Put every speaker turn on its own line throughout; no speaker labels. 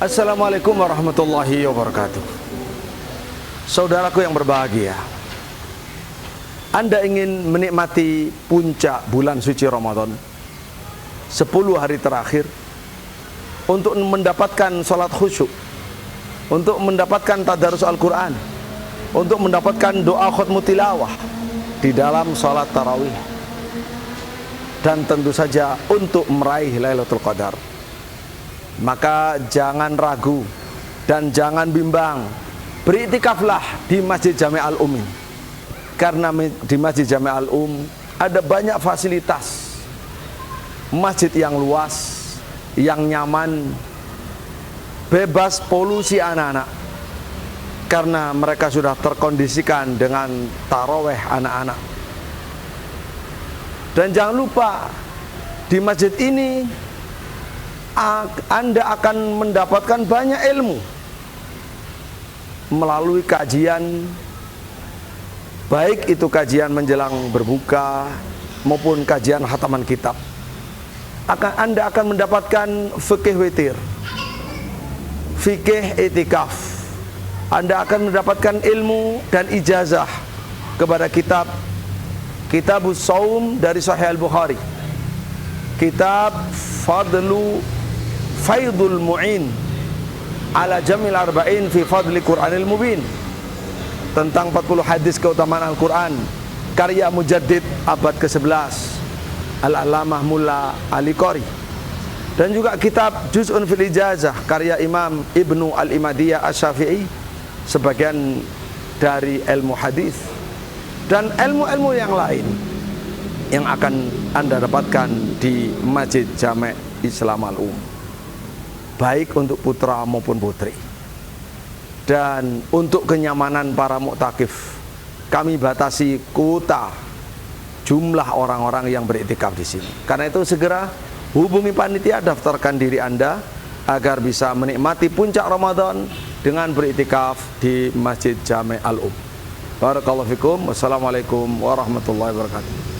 Assalamualaikum warahmatullahi wabarakatuh. Saudaraku yang berbahagia, Anda ingin menikmati puncak bulan suci Ramadan 10 hari terakhir, untuk mendapatkan sholat khusyuk, untuk mendapatkan tadarus Al-Quran, untuk mendapatkan doa khutmu tilawah di dalam sholat tarawih, dan tentu saja untuk meraih Lailatul Qadar. Maka jangan ragu dan jangan bimbang, beriktikaflah di Masjid Jami' Al-Um ini. Karena di Masjid Jami' Al-Um ada banyak fasilitas, masjid yang luas, yang nyaman, bebas polusi anak-anak, karena mereka sudah terkondisikan dengan taraweh anak-anak. Dan jangan lupa, di masjid ini Anda akan mendapatkan banyak ilmu melalui kajian, baik itu kajian menjelang berbuka maupun kajian khataman kitab. Anda akan mendapatkan fikih witir, fikih itikaf. Anda akan mendapatkan ilmu dan ijazah kepada Kitabus Shaum dari Sahih Al-Bukhari, kitab Faidul Mu'in ala Jamil Arba'in fi Fadli Quranil Mubin, tentang 40 hadis keutamaan Al-Quran, karya Mujaddid abad ke-11 Al-Alamah Mulla Ali Qori. Dan juga kitab Juz'un fil Ijazah karya Imam Ibnu Al-Imadiyah Asy-Syafi'i, sebagian dari ilmu hadis dan ilmu-ilmu yang lain yang akan Anda dapatkan di Masjid Jami' Islam Al-Um, baik untuk putra maupun putri. Dan untuk kenyamanan para muktakif, kami batasi kuota jumlah orang-orang yang beriktikaf di sini. Karena itu segera hubungi panitia, daftarkan diri Anda agar bisa menikmati puncak Ramadan dengan beriktikaf di Masjid Jami' Al-Um. Barakallahu fikum. Wassalamualaikum warahmatullahi wabarakatuh.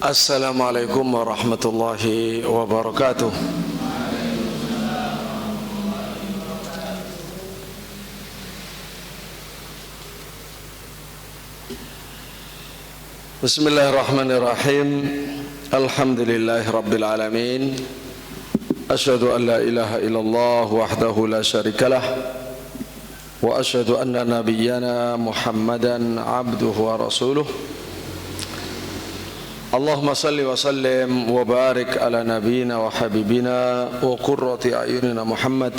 Assalamualaikum warahmatullahi wabarakatuh. Bismillahirrahmanirrahim. Alhamdulillahi rabbil alamin. Asyhadu an la ilaha illallah wahdahu la syarikalah wa asyhadu anna nabiyyana Muhammadan abduhu wa rasuluh. Allahumma salli wa sallim wa barik ala nabiyina wa habibina wa qurrati a'yunina Muhammad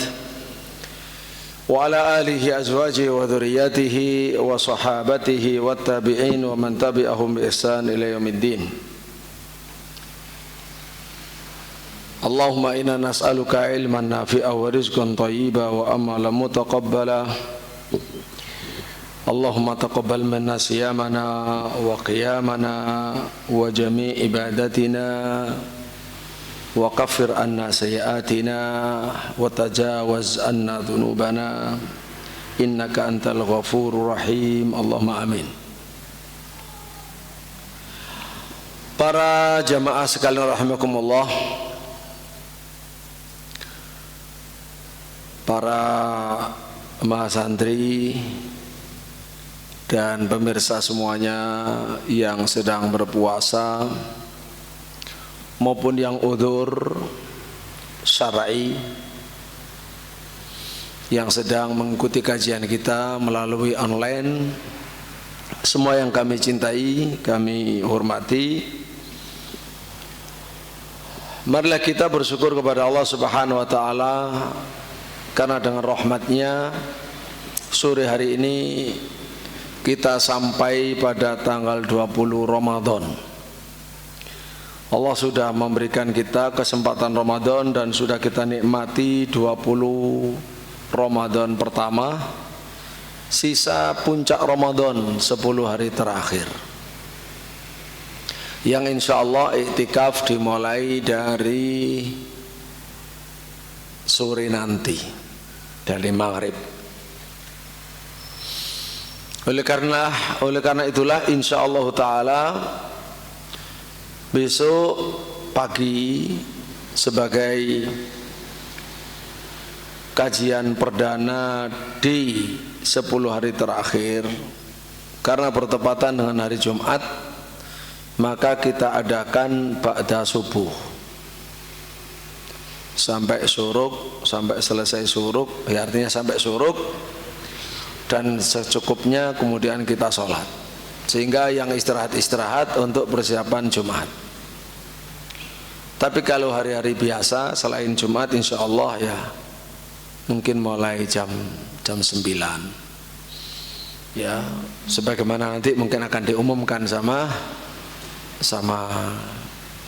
wa ala alihi azwajihi wa dhurriyyatihi wa sahabatihi wa tabi'in wa man tabi'ahum bi ihsan ila yaumiddin. Allahumma inna nas'aluka ilman nafi'a wa rizqan thayyiba wa amalan mutaqabbala. Allahumma taqabbal minna siyamana wa qiyamana wa jami' ibadatina wa kaffir anna sayiatina wa tajawaz anna dhunubana innaka antal ghafurur rahim. Allahumma amin. Para jamaah sekalian rahimakumullah, para mahasantri dan pemirsa semuanya yang sedang berpuasa maupun yang udzur syar'i yang sedang mengikuti kajian kita melalui online, semua yang kami cintai, kami hormati, marilah kita bersyukur kepada Allah Subhanahu wa taala karena dengan rahmatnya sore hari ini kita sampai pada tanggal 20 Ramadan. Allah sudah memberikan kita kesempatan Ramadan dan sudah kita nikmati 20 Ramadan pertama. Sisa puncak Ramadan 10 hari terakhir, yang insya Allah iktikaf dimulai dari sore nanti, dari maghrib. Oleh karena itulah insya Allah Ta'ala besok pagi sebagai kajian perdana di 10 hari terakhir. Karena bertepatan dengan hari Jumat, maka kita adakan ba'da subuh sampai syuruk, sampai selesai syuruk, ya artinya sampai syuruk, dan secukupnya kemudian kita sholat, sehingga yang istirahat untuk persiapan Jumat. Tapi kalau hari-hari biasa selain Jumat, insya Allah ya mungkin mulai jam 9 ya, sebagaimana nanti mungkin akan diumumkan sama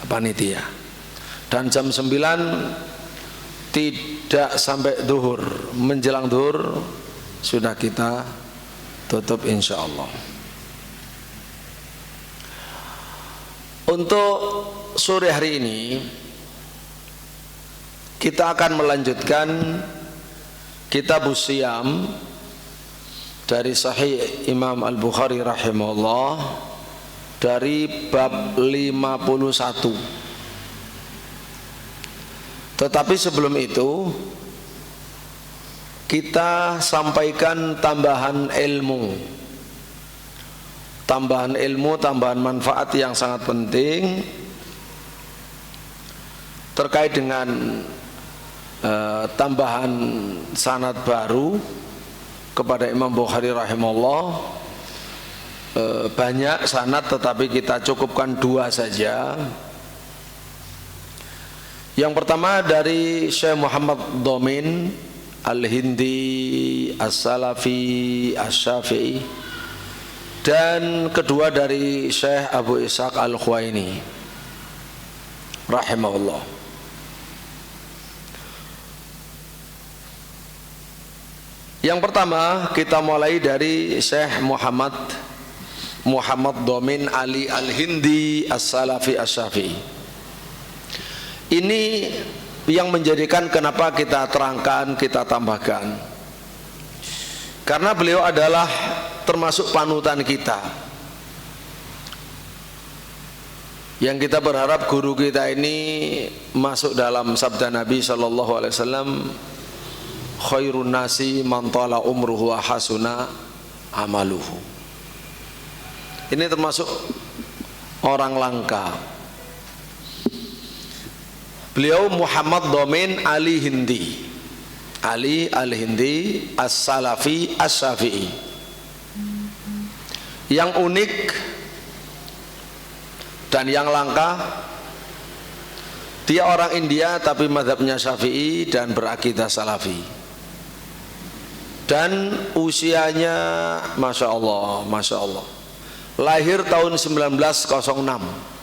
panitia. Dan jam 9 tidak sampai duhur, menjelang duhur sudah kita tutup insya Allah. Untuk sore hari ini kita akan melanjutkan Kitabus Shiyam dari Sahih Imam Al-Bukhari rahimahullah, dari bab 51. Tetapi sebelum itu kita sampaikan tambahan ilmu, tambahan manfaat yang sangat penting terkait dengan tambahan sanad baru kepada Imam Bukhari rahimahullah. Banyak sanad tetapi kita cukupkan 2 saja. Yang pertama dari Syekh Muhammad Dhamin Al-Hindi As-Salafi As-Syafi'i, dan kedua dari Syekh Abu Ishaq Al-Khuwaini rahimahullah. Yang pertama kita mulai dari Syekh Muhammad Dhamin Ali Al-Hindi As-Salafi As-Syafi'i. Ini yang menjadikan kenapa kita terangkan, kita tambahkan, karena beliau adalah termasuk panutan kita, yang kita berharap guru kita ini masuk dalam sabda Nabi SAW, khairun nasi man tala umruhu wa hasuna amaluhu. Ini termasuk orang langka. Beliau Muhammad Dhamin Ali Hindi Al-Hindi As-Salafi As-Syafi'i. Yang unik dan yang langka, dia orang India tapi mazhabnya Syafi'i dan berakidah Salafi. Dan usianya Masya Allah, lahir tahun 1906,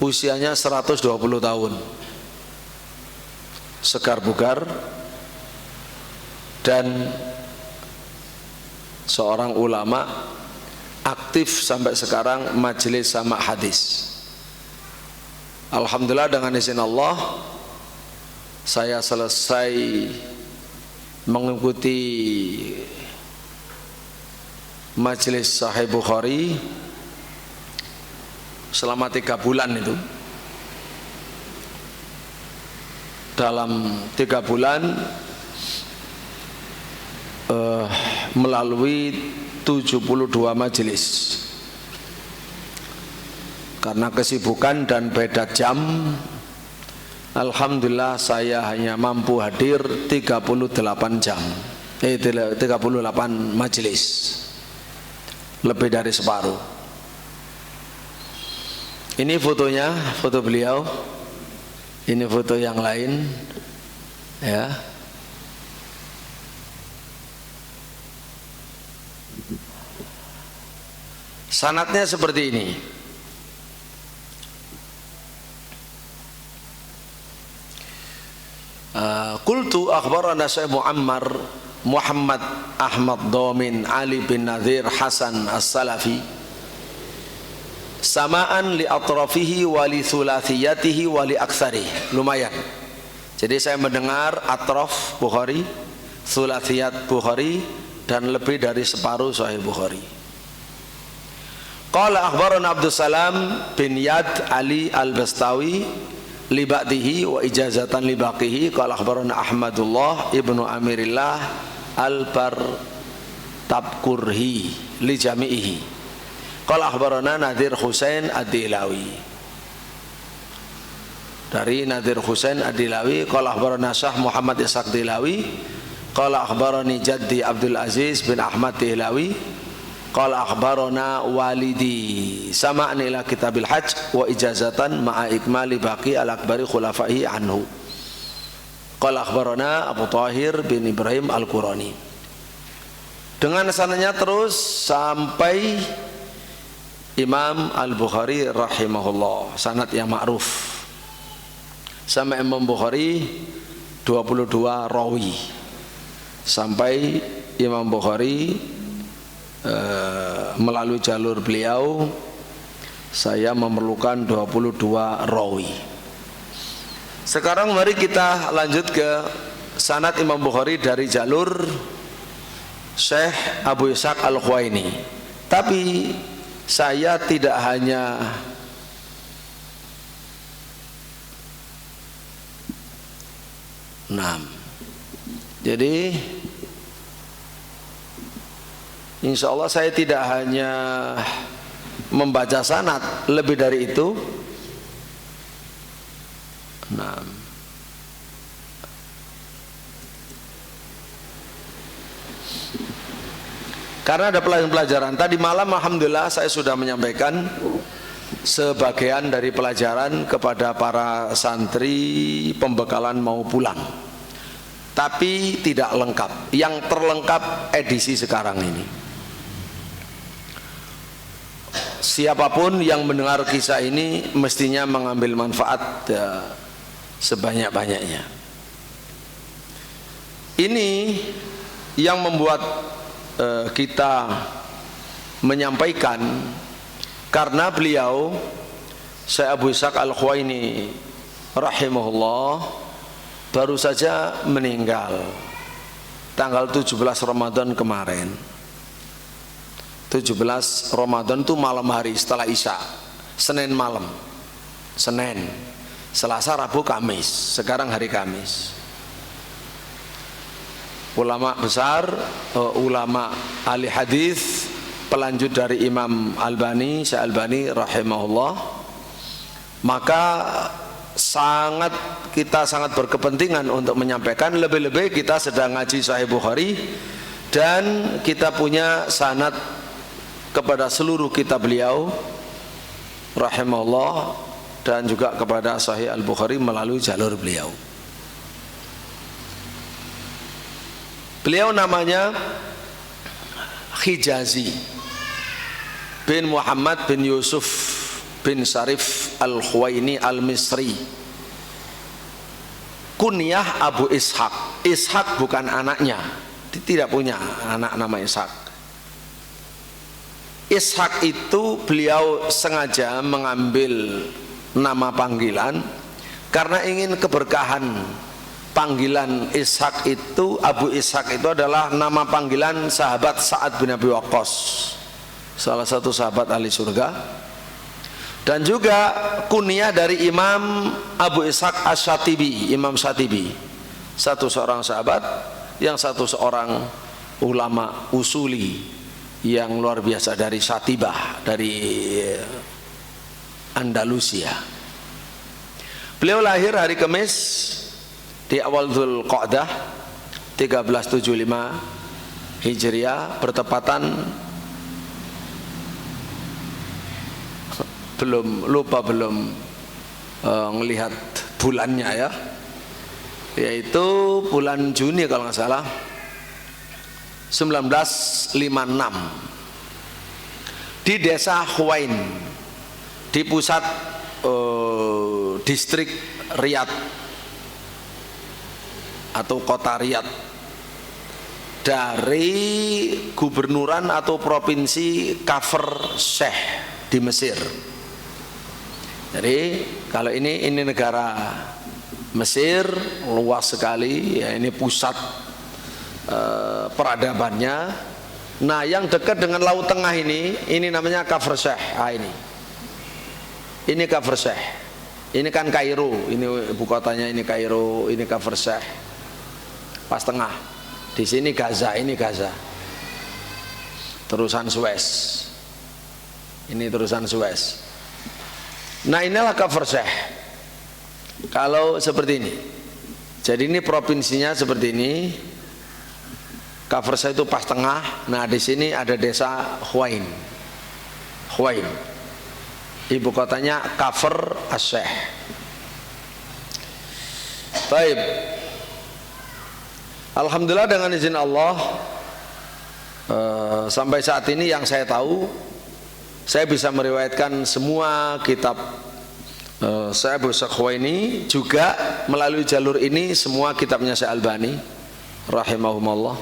usianya 120 tahun, segar bugar, dan seorang ulama, aktif sampai sekarang majelis sama hadis. Alhamdulillah dengan izin Allah saya selesai mengikuti majelis Sahih Bukhari selama 3 bulan itu. Dalam 3 bulan melalui 72 majelis. Karena kesibukan dan beda jam, alhamdulillah saya hanya mampu hadir 38 jam, 38 majelis, lebih dari separuh. Ini fotonya, foto beliau. Ini foto yang lain, ya. Sanadnya seperti ini. Qultu akhbarana Syekh Muhammad Ahmad Dhamin Ali bin Nadhir Hasan As-Salafi samaan li atrafihi wa li thulathiyatihi wa li aktsarihi. Lumayan. Jadi saya mendengar atraf Bukhari, thulathiyat Bukhari, dan lebih dari separuh Sahih Bukhari. Qala akhbarana Abdus Salam bin Yad Ali Al-Bastawi libatihi wa ijazatan libaqihi. Qala akhbarana Ahmadullah ibnu Amirillah al-Bartabkurhi li jami'ihi. Qala akhbarana Nadir Husain Ad-Dilawi, dari Nadir Husain Ad-Dilawi. Qala akhbarana Syah Muhammad Ishaq Dilawi. Qala akhbarani Jaddi Abdul Aziz bin Ahmad Dilawi. Qala akhbarana walidi sama'ni ila kitabil hajj wa ijazatan ma'a ikmali baqi al-akbari khulafaihi anhu. Qala akhbarana Abu Tahir bin Ibrahim Al-Qurani. Dengan sanadnya terus sampai Imam Al-Bukhari rahimahullah, sanad yang ma'ruf. Sama Imam Bukhari 22 rawi. Sampai Imam Bukhari melalui jalur beliau saya memerlukan 22 rawi. Sekarang mari kita lanjut ke sanad Imam Bukhari dari jalur Syekh Abu Ishaq Al-Khuwaini. Tapi saya tidak hanya jadi insya Allah saya tidak hanya membaca sanad, lebih dari itu. Karena ada pelajaran tadi malam, alhamdulillah saya sudah menyampaikan sebagian dari pelajaran kepada para santri, pembekalan mau pulang, tapi tidak lengkap. Yang terlengkap edisi sekarang ini. Siapapun yang mendengar kisah ini mestinya mengambil manfaat sebanyak-banyaknya. Ini yang membuat kita menyampaikan, karena beliau Syekh Abu Ishaq Al-Khuwaini rahimahullah baru saja meninggal tanggal 17 Ramadan kemarin. 17 Ramadan itu malam hari setelah Isya, Senin malam, Senin, Selasa, Rabu, Kamis. Sekarang hari Kamis. Ulama besar, ulama ahli hadis, pelanjut dari Imam Albani, Syekh Albani rahimahullah. Maka kita sangat berkepentingan untuk menyampaikan, lebih-lebih kita sedang ngaji Sahih Bukhari dan kita punya sanad kepada seluruh kitab beliau rahimahullah dan juga kepada Sahih Al-Bukhari melalui jalur beliau. Beliau namanya Hijazi bin Muhammad bin Yusuf bin Syarif Al-Khuwaini Al-Misri. Kunyah Abu Ishaq. Ishaq bukan anaknya, tidak punya anak nama Ishaq. Ishaq itu beliau sengaja mengambil nama panggilan karena ingin keberkahan. Panggilan Ishaq itu, Abu Ishaq itu adalah nama panggilan sahabat Sa'ad bin Abi Waqqas, salah satu sahabat ahli surga, dan juga kunyah dari Imam Abu Ishaq Asy-Syatibi, Imam Syatibi, satu seorang sahabat yang satu seorang ulama usuli yang luar biasa dari Syatibah, dari Andalusia. Beliau lahir hari Kamis di awal Dzulqa'dah 1375 Hijriah, bertepatan belum melihat bulannya ya, yaitu bulan Juni kalau nggak salah 1956 di desa Khuwain di pusat distrik Riyadh atau kota Riyadh dari gubernuran atau provinsi Kafr Sheikh di Mesir. Jadi kalau ini negara Mesir luas sekali ya, ini pusat peradabannya. Nah, yang dekat dengan Laut Tengah ini namanya Kafr Sheikh. Ini Kafr Sheikh. Ini kan Kairo, ini ibu kotanya, ini Kairo, ini Kafr Sheikh, pas tengah. Di sini Gaza, ini Gaza. Terusan Suez. Ini terusan Suez. Nah, inilah Kafr Sheikh. Kalau seperti ini. Jadi ini provinsinya seperti ini. Kafr Sheikh itu pas tengah. Nah, di sini ada desa Huwain. Huwain. Ibu kotanya Kafr Sheikh. Baik. Alhamdulillah dengan izin Allah, sampai saat ini yang saya tahu, saya bisa meriwayatkan semua kitab Syekh Abu Ishaq Huwaini, juga melalui jalur ini semua kitabnya Syekh Albani rahimahumullah,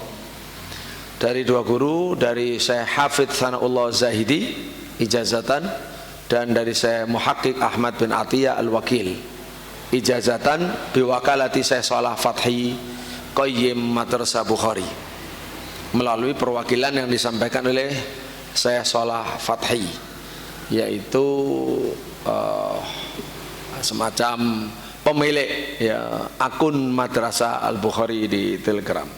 dari dua guru, dari Syekh Hafidz Tsana'ullah Zahidi ijazatan, dan dari Syekh Muhaqqiq Ahmad bin Atiyah Al-Wakil ijazatan biwakalati Syekh Shalah Fathi Qayyim Madrasah Bukhari, melalui perwakilan yang disampaikan oleh Syekh Shalah Fathi, yaitu semacam pemilik ya akun Madrasah Al-Bukhari di Telegram.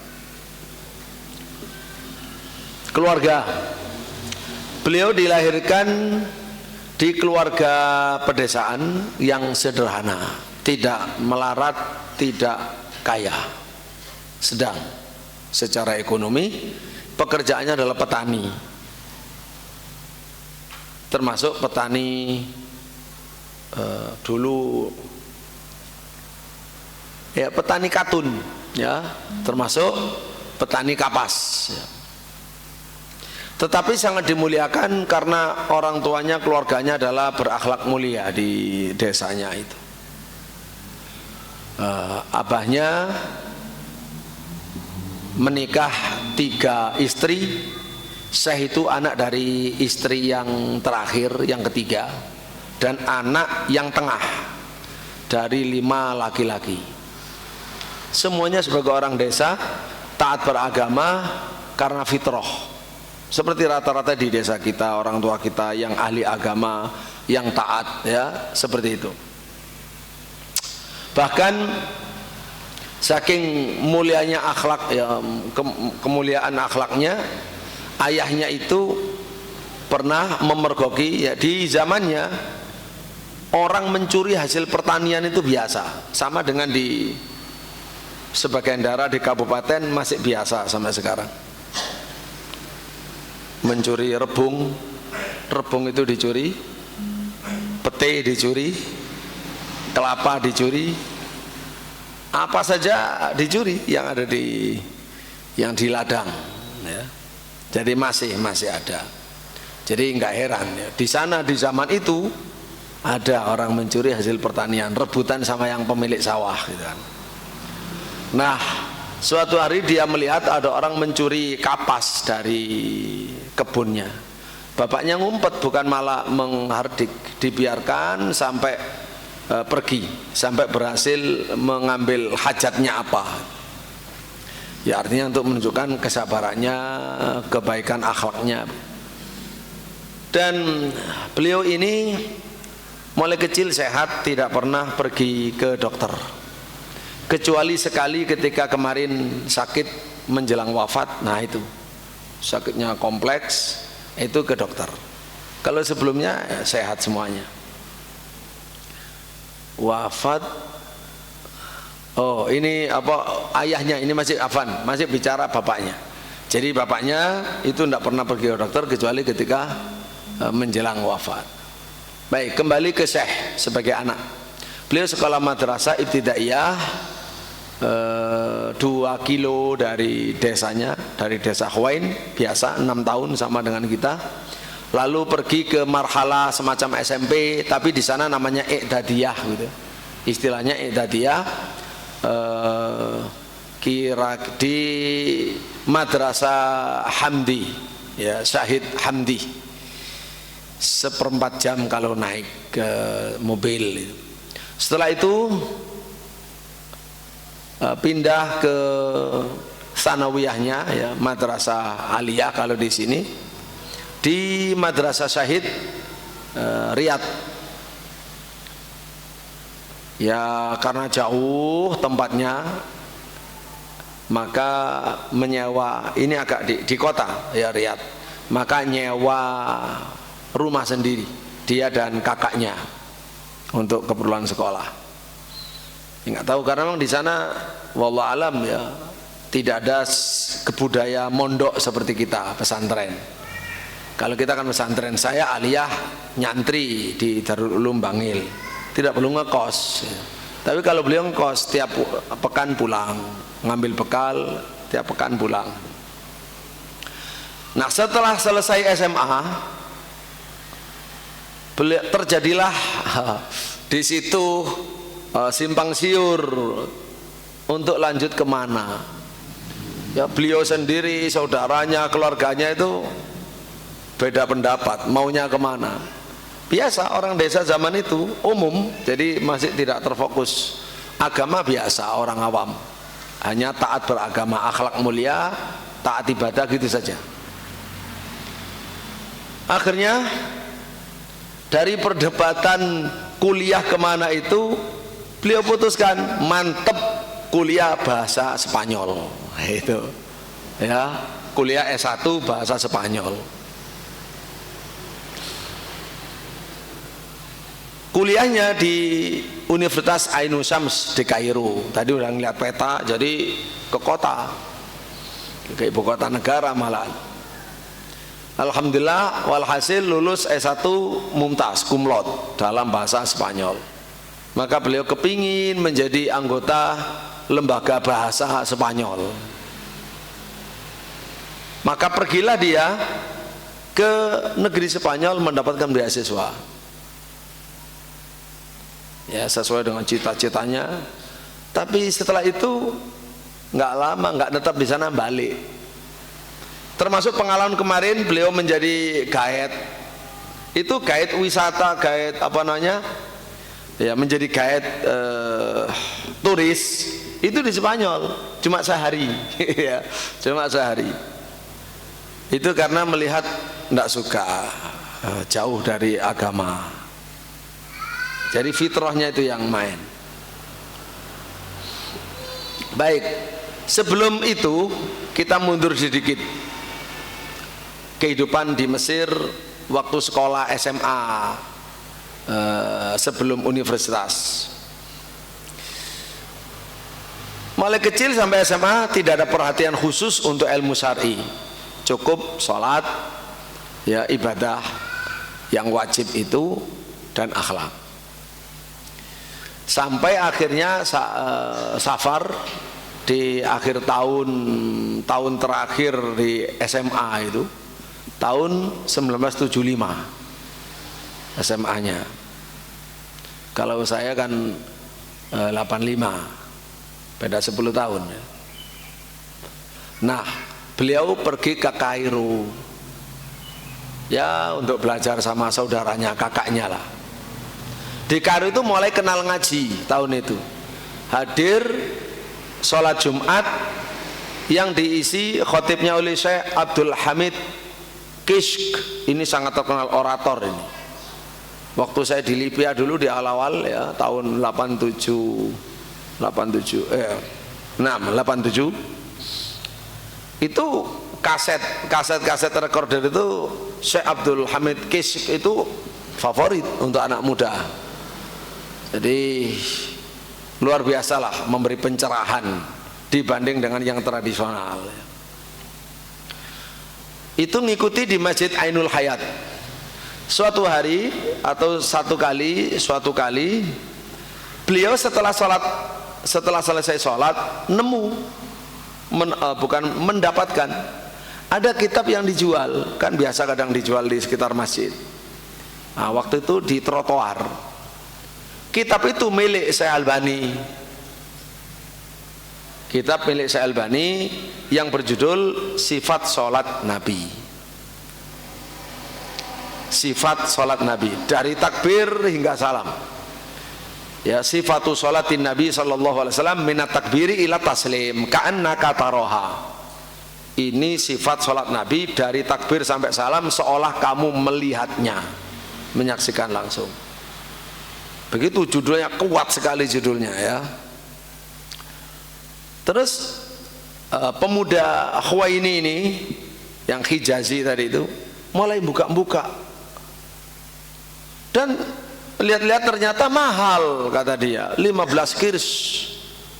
Keluarga beliau dilahirkan di keluarga pedesaan yang sederhana, tidak melarat, tidak kaya, sedang secara ekonomi. Pekerjaannya adalah petani, termasuk petani dulu ya, petani katun ya, termasuk petani kapas ya. Tetapi sangat dimuliakan karena orang tuanya, keluarganya adalah berakhlak mulia di desanya itu. Abahnya menikah 3 istri. Syekh itu anak dari istri yang terakhir, yang ketiga, dan anak yang tengah dari 5 laki-laki. Semuanya sebagai orang desa taat beragama karena fitrah. Seperti rata-rata di desa kita, orang tua kita yang ahli agama, yang taat ya, seperti itu. Bahkan saking mulianya akhlak ya, kemuliaan akhlaknya, ayahnya itu pernah memergoki ya, di zamannya orang mencuri hasil pertanian itu biasa, sama dengan di sebagian daerah di kabupaten masih biasa sampai sekarang. Mencuri rebung itu dicuri, pete dicuri, kelapa dicuri, apa saja dicuri yang ada di ladang ya. Jadi masih ada. Jadi nggak heran ya, di sana di zaman itu ada orang mencuri hasil pertanian, rebutan sama yang pemilik sawah gitu kan. Nah, suatu hari dia melihat ada orang mencuri kapas dari kebunnya. Bapaknya ngumpet, bukan malah menghardik, dibiarkan sampai pergi, sampai berhasil mengambil hajatnya apa. Ya artinya untuk menunjukkan kesabarannya, kebaikan akhlaknya. Dan beliau ini mulai kecil sehat, tidak pernah pergi ke dokter. Kecuali sekali ketika kemarin sakit menjelang wafat, nah itu sakitnya kompleks, itu ke dokter. Kalau sebelumnya ya, sehat semuanya. Wafat, oh ini apa, ayahnya ini masih Afan, masih bicara bapaknya. Jadi bapaknya itu tidak pernah pergi ke dokter kecuali ketika menjelang wafat. Baik, kembali ke Syekh sebagai anak. Beliau sekolah madrasah ibtidaiyah 2 kilo dari desanya, dari desa Huwain, biasa 6 tahun sama dengan kita. Lalu pergi ke marhalah semacam SMP, tapi di sana namanya I'dadiyah gitu. Istilahnya I'dadiyah, kira di Madrasah Hamdi ya, Syahid Hamdi, 1/4 jam kalau naik ke mobil. Setelah itu pindah ke sanawiyahnya ya, Madrasah Aliyah kalau di sini, di Madrasah Syahid Riyadh. Ya karena jauh tempatnya, maka menyewa, ini agak di kota ya Riyadh, maka nyewa rumah sendiri dia dan kakaknya untuk keperluan sekolah. Nggak tahu karena memang di sana wallahu alam ya tidak ada kebudaya mondok seperti kita pesantren. Kalau kita kan pesantren, saya aliyah nyantri di Darul Ulum Bangil, tidak perlu ngekos. Tapi kalau beliau ngekos tiap pekan pulang, ngambil bekal tiap pekan pulang. Nah setelah selesai SMA, terjadilah di situ simpang siur untuk lanjut kemana. Ya beliau sendiri, saudaranya, keluarganya itu beda pendapat, maunya kemana. Biasa orang desa zaman itu umum, jadi masih tidak terfokus. Agama biasa orang awam, hanya taat beragama, akhlak mulia, taat ibadah gitu saja. Akhirnya dari perdebatan kuliah kemana itu, beliau putuskan mantep kuliah bahasa Spanyol. Itu ya, kuliah S1 bahasa Spanyol. Kuliahnya di Universitas Ainu Syams di Kairo. Tadi udah ngeliat peta, jadi ke kota, ke ibu kota negara malah. Alhamdulillah, walhasil lulus S1 mumtaz, cum laude dalam bahasa Spanyol. Maka beliau kepingin menjadi anggota lembaga bahasa Spanyol. Maka pergilah dia ke negeri Spanyol mendapatkan beasiswa. Ya sesuai dengan cita-citanya. Tapi setelah itu nggak lama, nggak tetap di sana, balik. Termasuk pengalaman kemarin beliau menjadi guide. Itu guide wisata, guide apa namanya? Ya menjadi guide turis itu di Spanyol cuma sehari. Ya, cuma sehari. Itu karena melihat tidak suka jauh dari agama. Jadi fitrahnya itu yang main. Baik, sebelum itu kita mundur sedikit. Kehidupan di Mesir waktu sekolah SMA sebelum universitas. Mulai kecil sampai SMA tidak ada perhatian khusus untuk ilmu syar'i. Cukup sholat, ya ibadah yang wajib itu, dan akhlak. Sampai akhirnya safar di akhir tahun terakhir di SMA itu tahun 1975 SMA-nya. Kalau saya kan 85, beda 10 tahun. Nah, beliau pergi ke Kairo ya untuk belajar sama saudaranya, kakaknya lah. Di Kairo itu mulai kenal ngaji tahun itu. Hadir sholat Jumat yang diisi khotibnya oleh Syekh Abdul Hamid Kishk. Ini sangat terkenal orator ini. Waktu saya di Libya dulu di awal-awal ya tahun 87 itu kaset recorder itu Syekh Abdul Hamid Kishk itu favorit untuk anak muda. Jadi luar biasalah memberi pencerahan dibanding dengan yang tradisional. Itu ngikuti di Masjid Ainul Hayat. Suatu hari atau suatu kali beliau setelah selesai sholat mendapatkan ada kitab yang dijual, kan biasa kadang dijual di sekitar masjid. Nah, waktu itu di trotoar. Kitab itu milik Syekh Albani. Kitab milik Syekh Albani yang berjudul Sifat Sholat Nabi. Sifat Sholat Nabi dari takbir hingga salam. Ya, sifatu sholatin Nabi sallallahu alaihi wasallam minat takbiri ila taslim ka'annaka taroha. Ini sifat sholat Nabi dari takbir sampai salam seolah kamu melihatnya, menyaksikan langsung. Begitu judulnya, kuat sekali judulnya ya. Terus pemuda Khuwaini ini yang Hijazi tadi itu mulai buka-buka dan lihat-lihat ternyata mahal, kata dia, 15 kirs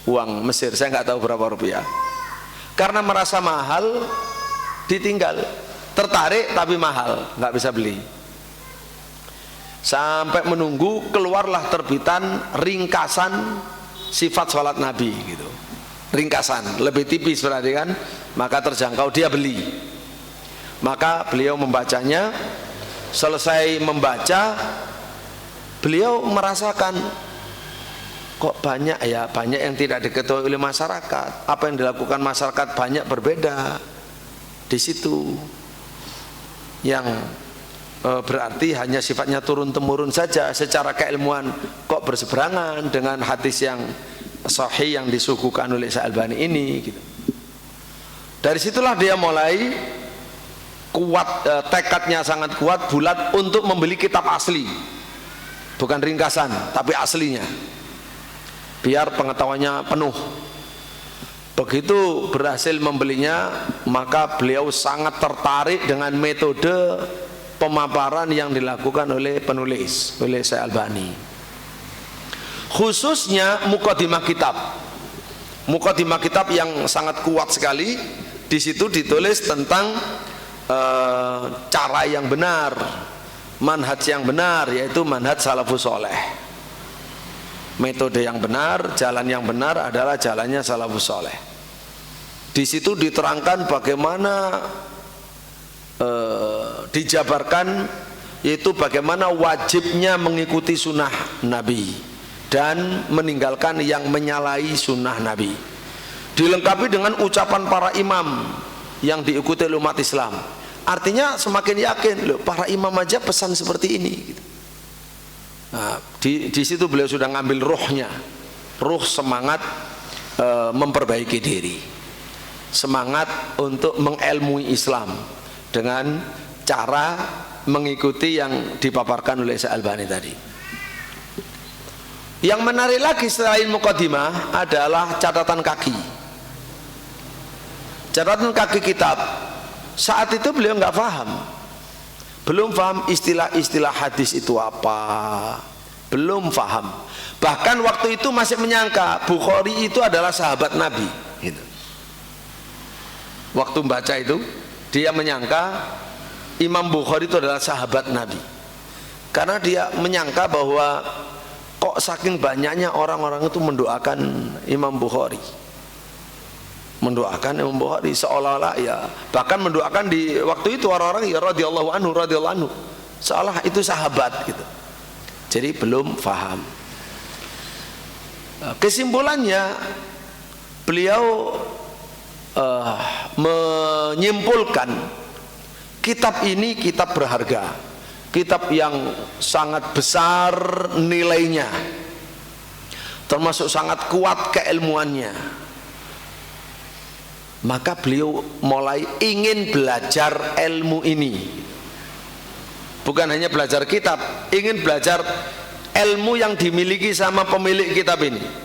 uang Mesir, saya nggak tahu berapa rupiah. Karena merasa mahal ditinggal, tertarik tapi mahal, nggak bisa beli. Sampai menunggu keluarlah terbitan ringkasan sifat sholat Nabi gitu. Ringkasan, lebih tipis berarti kan, maka terjangkau, dia beli. Maka beliau membacanya, selesai membaca beliau merasakan kok banyak ya, banyak yang tidak diketahui oleh masyarakat. Apa yang dilakukan masyarakat banyak berbeda di situ, yang berarti hanya sifatnya turun-temurun saja, secara keilmuan kok berseberangan dengan hadis yang sahih yang disuguhkan oleh Syalbani ini gitu. Dari situlah dia mulai kuat, tekadnya sangat kuat, bulat untuk membeli kitab asli, bukan ringkasan tapi aslinya, biar pengetahuannya penuh. Begitu berhasil membelinya, maka beliau sangat tertarik dengan metode pemaparan yang dilakukan oleh penulis, oleh Syalbani, khususnya mukadimah kitab. Mukadimah kitab yang sangat kuat sekali. Di situ ditulis tentang cara yang benar, manhaj yang benar, yaitu manhaj salafus soleh. Metode yang benar, jalan yang benar adalah jalannya salafus soleh. Di situ diterangkan bagaimana dijabarkan, yaitu bagaimana wajibnya mengikuti sunnah Nabi dan meninggalkan yang menyalahi sunnah Nabi. Dilengkapi dengan ucapan para imam yang diikuti oleh umat Islam. Artinya semakin yakin, loh, para imam aja pesan seperti ini gitu. Nah, di situ beliau sudah ngambil ruhnya, ruh semangat memperbaiki diri, semangat untuk mengelmui Islam dengan cara mengikuti yang dipaparkan oleh Syalbani tadi. Yang menarik lagi selain mukadimah adalah catatan kaki. Catatan kaki kitab. Saat itu beliau nggak paham, belum paham istilah-istilah hadis itu apa, belum paham. Bahkan waktu itu masih menyangka Bukhari itu adalah sahabat Nabi gitu. Waktu membaca itu dia menyangka Imam Bukhari itu adalah sahabat Nabi, karena dia menyangka bahwa kok saking banyaknya orang-orang itu mendoakan Imam Bukhari, mendoakan Imam Bukhari seolah-olah ya, bahkan mendoakan di waktu itu orang-orang ya radhiyallahu anhu, seolah itu sahabat gitu. Jadi belum paham. Kesimpulannya beliau menyimpulkan kitab ini kitab berharga, kitab yang sangat besar nilainya, termasuk sangat kuat keilmuannya. Maka beliau mulai ingin belajar ilmu ini, bukan hanya belajar kitab, ingin belajar ilmu yang dimiliki sama pemilik kitab ini.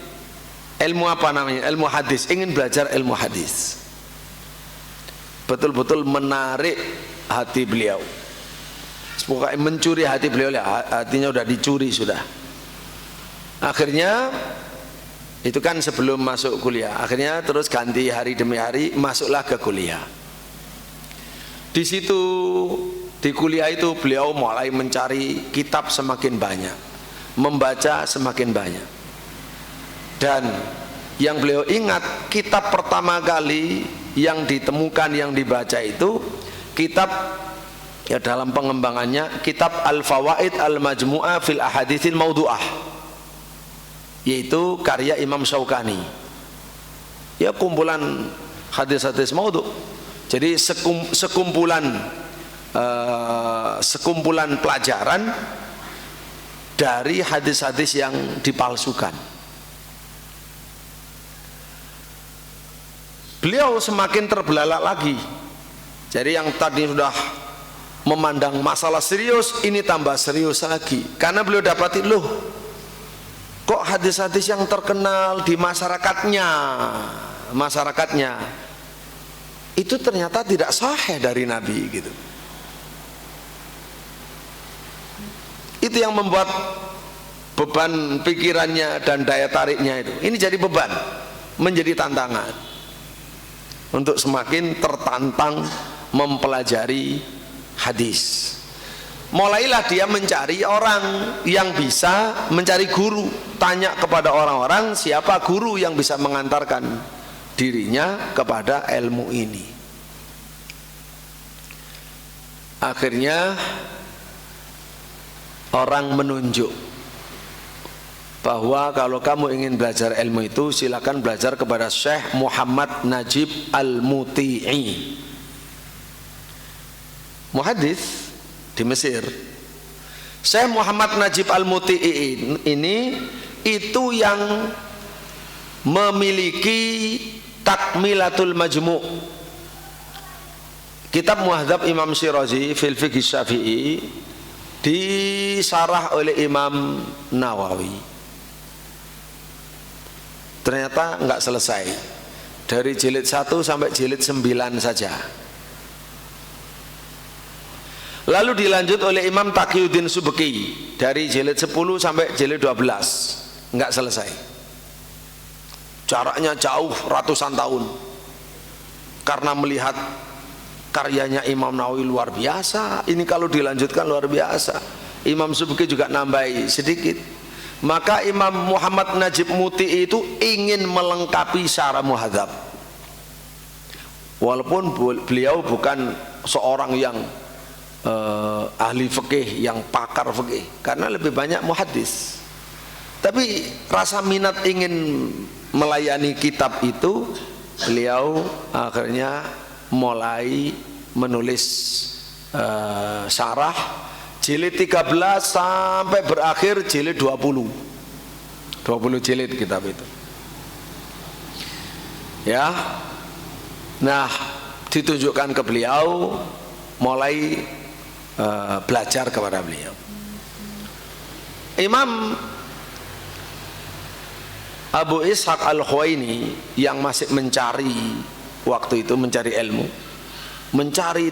Ilmu apa namanya? Ilmu hadis. Ingin belajar ilmu hadis. Betul-betul menarik hati beliau. Pokoknya mencuri hati beliau, hatinya udah dicuri sudah. Akhirnya itu kan sebelum masuk kuliah, akhirnya terus ganti hari demi hari, masuklah ke kuliah. Di situ di kuliah itu beliau mulai mencari kitab semakin banyak, membaca semakin banyak. Dan yang beliau ingat, kitab pertama kali yang ditemukan, yang dibaca itu kitab, ya dalam pengembangannya, kitab Al-Fawaid Al-Majmu'ah fil Ahaditsil Maudu'ah, yaitu karya Imam Syaukani. Ya kumpulan hadis-hadis maudhu. Jadi sekumpulan pelajaran dari hadis-hadis yang dipalsukan. Beliau semakin terbelalak lagi. Jadi yang tadi sudah memandang masalah serius, ini tambah serius lagi. Karena beliau dapati, loh, kok hadis-hadis yang terkenal di masyarakatnya itu ternyata tidak sahih dari Nabi gitu. Itu yang membuat beban pikirannya dan daya tariknya itu. Ini jadi beban, menjadi tantangan untuk semakin tertantang mempelajari hadis. Mulailah dia mencari orang yang bisa mencari guru, tanya kepada orang-orang siapa guru yang bisa mengantarkan dirinya kepada ilmu ini. Akhirnya orang menunjuk bahwa kalau kamu ingin belajar ilmu itu silakan belajar kepada Syekh Muhammad Najib Al-Muti'i, muhadis di Mesir. Syekh Muhammad Najib Al-Muti'i ini itu yang memiliki Takmilatul Majmu', kitab Muhadzab Imam Syirazi fil Fiqh Syafi'i, disarah oleh Imam Nawawi. Ternyata enggak selesai, dari jilid 1 sampai jilid 9 saja. Lalu dilanjut oleh Imam Taqiyuddin Subki dari jilid 10 sampai jilid 12, enggak selesai. Jaraknya jauh ratusan tahun. Karena melihat karyanya Imam Nawawi luar biasa, ini kalau dilanjutkan luar biasa. Imam Subki juga nambahi sedikit. Maka Imam Muhammad Najib Muti'i itu ingin melengkapi syarah Muhadzab, walaupun beliau bukan seorang yang ahli fikih, yang pakar fikih, karena lebih banyak muhaddis. Tapi rasa minat ingin melayani kitab itu, beliau akhirnya mulai menulis syarah jilid 13 sampai berakhir jilid 20 jilid kitab itu ya. Nah, ditunjukkan ke beliau, mulai belajar kepada beliau. Imam Abu Ishaq Al-Khuwaini yang masih mencari waktu itu, mencari ilmu, mencari,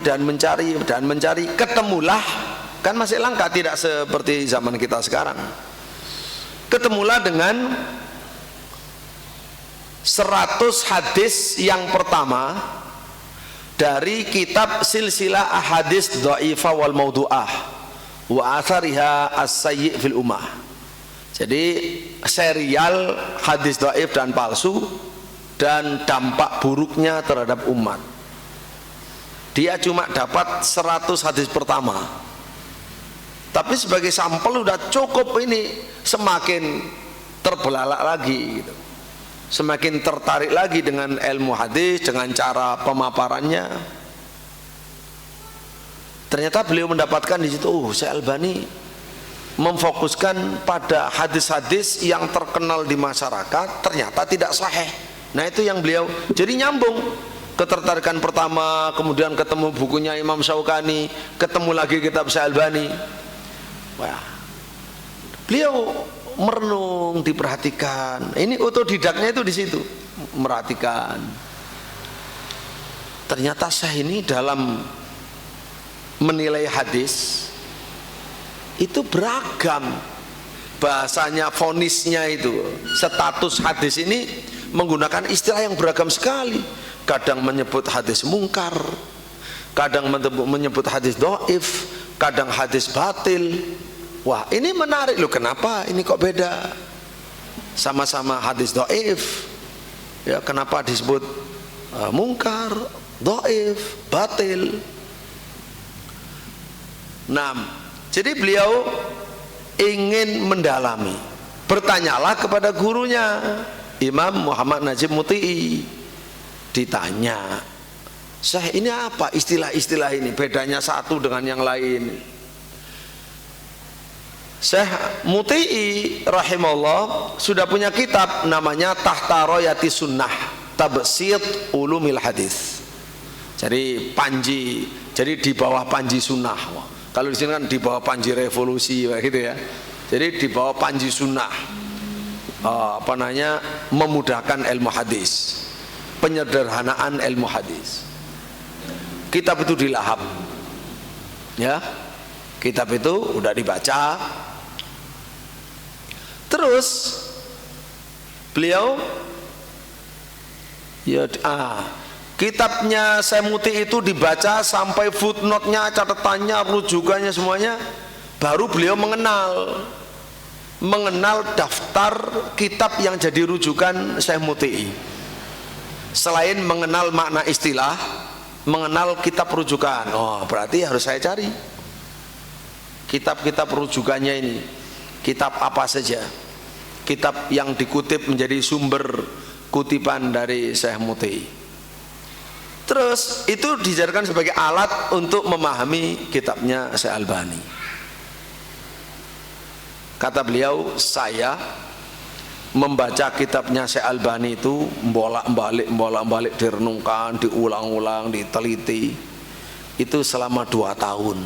ketemulah, kan masih langka, tidak seperti zaman kita sekarang. Ketemulah dengan 100 hadis yang pertama dari kitab Silsilah Ahadits Dha'ifah wal Maudu'ah wa Athariha As-Sayyi' fil Ummah. Jadi serial hadis dhaif dan palsu dan dampak buruknya terhadap umat. Dia cuma dapat 100 hadis pertama, tapi sebagai sampel udah cukup. Ini semakin terbelalak lagi gitu, semakin tertarik lagi dengan ilmu hadis, dengan cara pemaparannya. Ternyata beliau mendapatkan di situ, Syekh Albani memfokuskan pada hadis-hadis yang terkenal di masyarakat ternyata tidak sahih. Nah, itu yang beliau, jadi nyambung ketertarikan pertama, kemudian ketemu bukunya Imam Syaukani, ketemu lagi kitab Syekh Albani. Wah, beliau merenung, diperhatikan. Ini otodidaknya itu di situ, merhatikan. Ternyata Syekh ini dalam menilai hadis itu beragam bahasanya, fonisnya itu, status hadis ini menggunakan istilah yang beragam sekali. Kadang menyebut hadis mungkar, kadang menyebut hadis dhaif, kadang hadis batil. Wah, ini menarik loh, kenapa ini kok beda? Sama-sama hadis dhaif, ya kenapa disebut mungkar, dhaif, batil? Nah, jadi beliau ingin mendalami. Bertanyalah kepada gurunya Imam Muhammad Najib Muti'i. Ditanya, Syekh, ini apa istilah-istilah ini, bedanya satu dengan yang lain? Syekh Muti'i rahimahullah sudah punya kitab namanya Tahta Rayati Sunnah Tabsid Ulumil Hadis. Jadi panji, jadi di bawah panji sunnah. Kalau di sini kan di bawah panji revolusi gitu ya. Jadi di bawah panji sunnah. memudahkan ilmu hadis, penyederhanaan ilmu hadis. Kitab itu dilahap, ya, kitab itu udah dibaca. Terus beliau kitabnya Syekh Muti itu dibaca sampai footnote-nya, catatannya, rujukannya semuanya, baru beliau mengenal daftar kitab yang jadi rujukan Syekh Muti. Selain mengenal makna istilah, mengenal kitab rujukan. Oh, berarti harus saya cari kitab-kitab rujukannya ini. Kitab apa saja? Kitab yang dikutip menjadi sumber kutipan dari Syekh Muti. Terus itu dijadikan sebagai alat untuk memahami kitabnya Syekh Albani. Kata beliau, saya membaca kitabnya Syekh Albani itu bolak-balik direnungkan, diulang-ulang, diteliti, itu selama 2 tahun.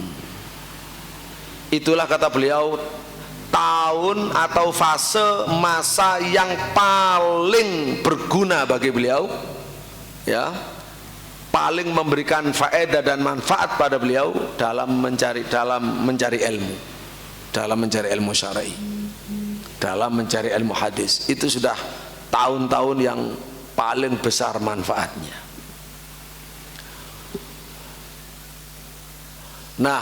Itulah kata beliau tahun atau fase masa yang paling berguna bagi beliau, ya, paling memberikan faedah dan manfaat pada beliau dalam mencari ilmu, dalam mencari ilmu syar'i, dalam mencari ilmu hadis. Itu sudah tahun-tahun yang paling besar manfaatnya. Nah,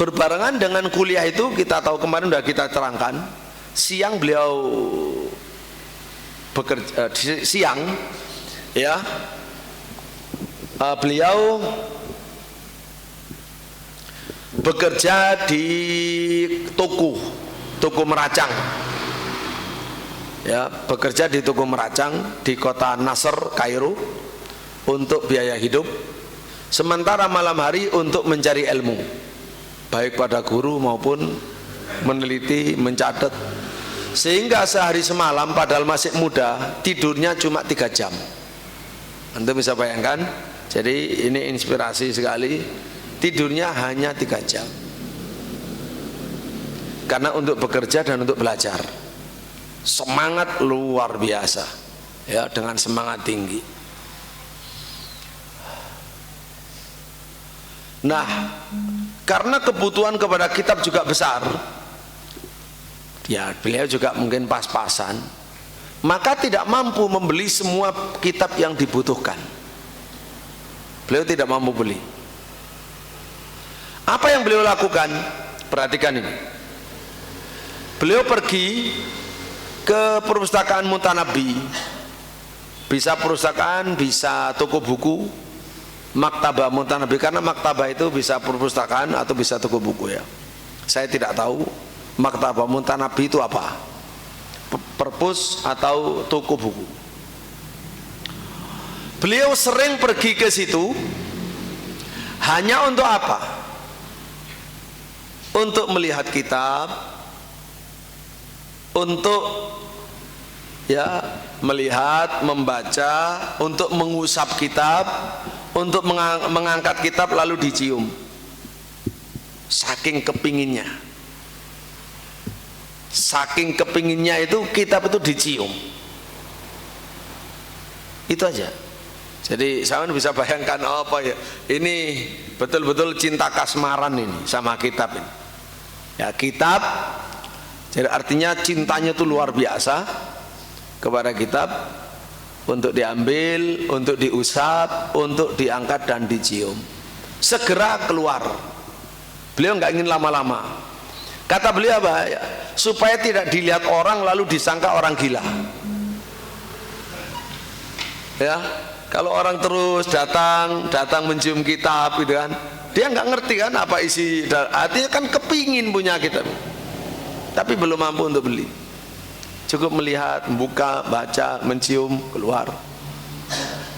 berbarengan dengan kuliah itu, kita tahu kemarin sudah kita terangkan, siang beliau bekerja, siang ya, beliau bekerja di toko meracang, ya, bekerja di toko meracang di kota Nasr, Kairo, untuk biaya hidup. Sementara malam hari untuk mencari ilmu, baik pada guru maupun meneliti, mencatat. Sehingga sehari semalam, padahal masih muda, tidurnya cuma 3 jam. Anda bisa bayangkan. Jadi ini inspirasi sekali. Tidurnya hanya 3 jam, karena untuk bekerja dan untuk belajar. Semangat luar biasa, ya, dengan semangat tinggi. Nah, karena kebutuhan kepada kitab juga besar, ya, beliau juga mungkin pas-pasan, maka tidak mampu membeli semua kitab yang dibutuhkan. Beliau tidak mampu beli. Apa yang beliau lakukan? Perhatikan ini. Beliau pergi ke perpustakaan Mutanabbi, bisa perpustakaan, bisa toko buku, maktabah Mutanabbi, karena maktabah itu bisa perpustakaan atau bisa toko buku, ya. Saya tidak tahu maktabah Mutanabbi itu apa, perpus atau toko buku. Beliau sering pergi ke situ hanya untuk apa? Untuk melihat kitab, untuk, ya, melihat, membaca, untuk mengusap kitab, untuk mengangkat kitab lalu dicium. Saking kepinginnya, itu kitab itu dicium. Itu aja. Jadi saya bisa bayangkan, apa ya, ini betul-betul cinta kasmaran ini sama kitab ini. Ya, kitab, jadi artinya cintanya itu luar biasa kepada kitab, untuk diambil, untuk diusap, untuk diangkat dan dicium. Segera keluar. Beliau nggak ingin lama-lama. Kata beliau apa? Ya, supaya tidak dilihat orang lalu disangka orang gila. Ya, kalau orang terus datang mencium kitab, gitu kan, dia nggak ngerti kan apa isi, artinya kan kepingin punya kitab, tapi belum mampu untuk beli. Cukup melihat, membuka, baca, mencium, keluar.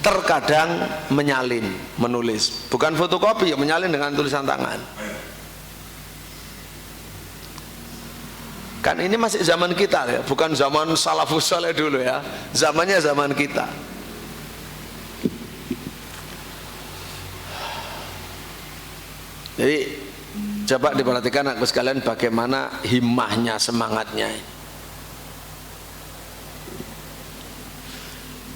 Terkadang menyalin, menulis, bukan fotokopi, ya, menyalin dengan tulisan tangan. Kan ini masih zaman kita, ya, bukan zaman salafus saleh dulu, ya, zamannya zaman kita. Jadi coba diperhatikan aku sekalian bagaimana himmahnya, semangatnya.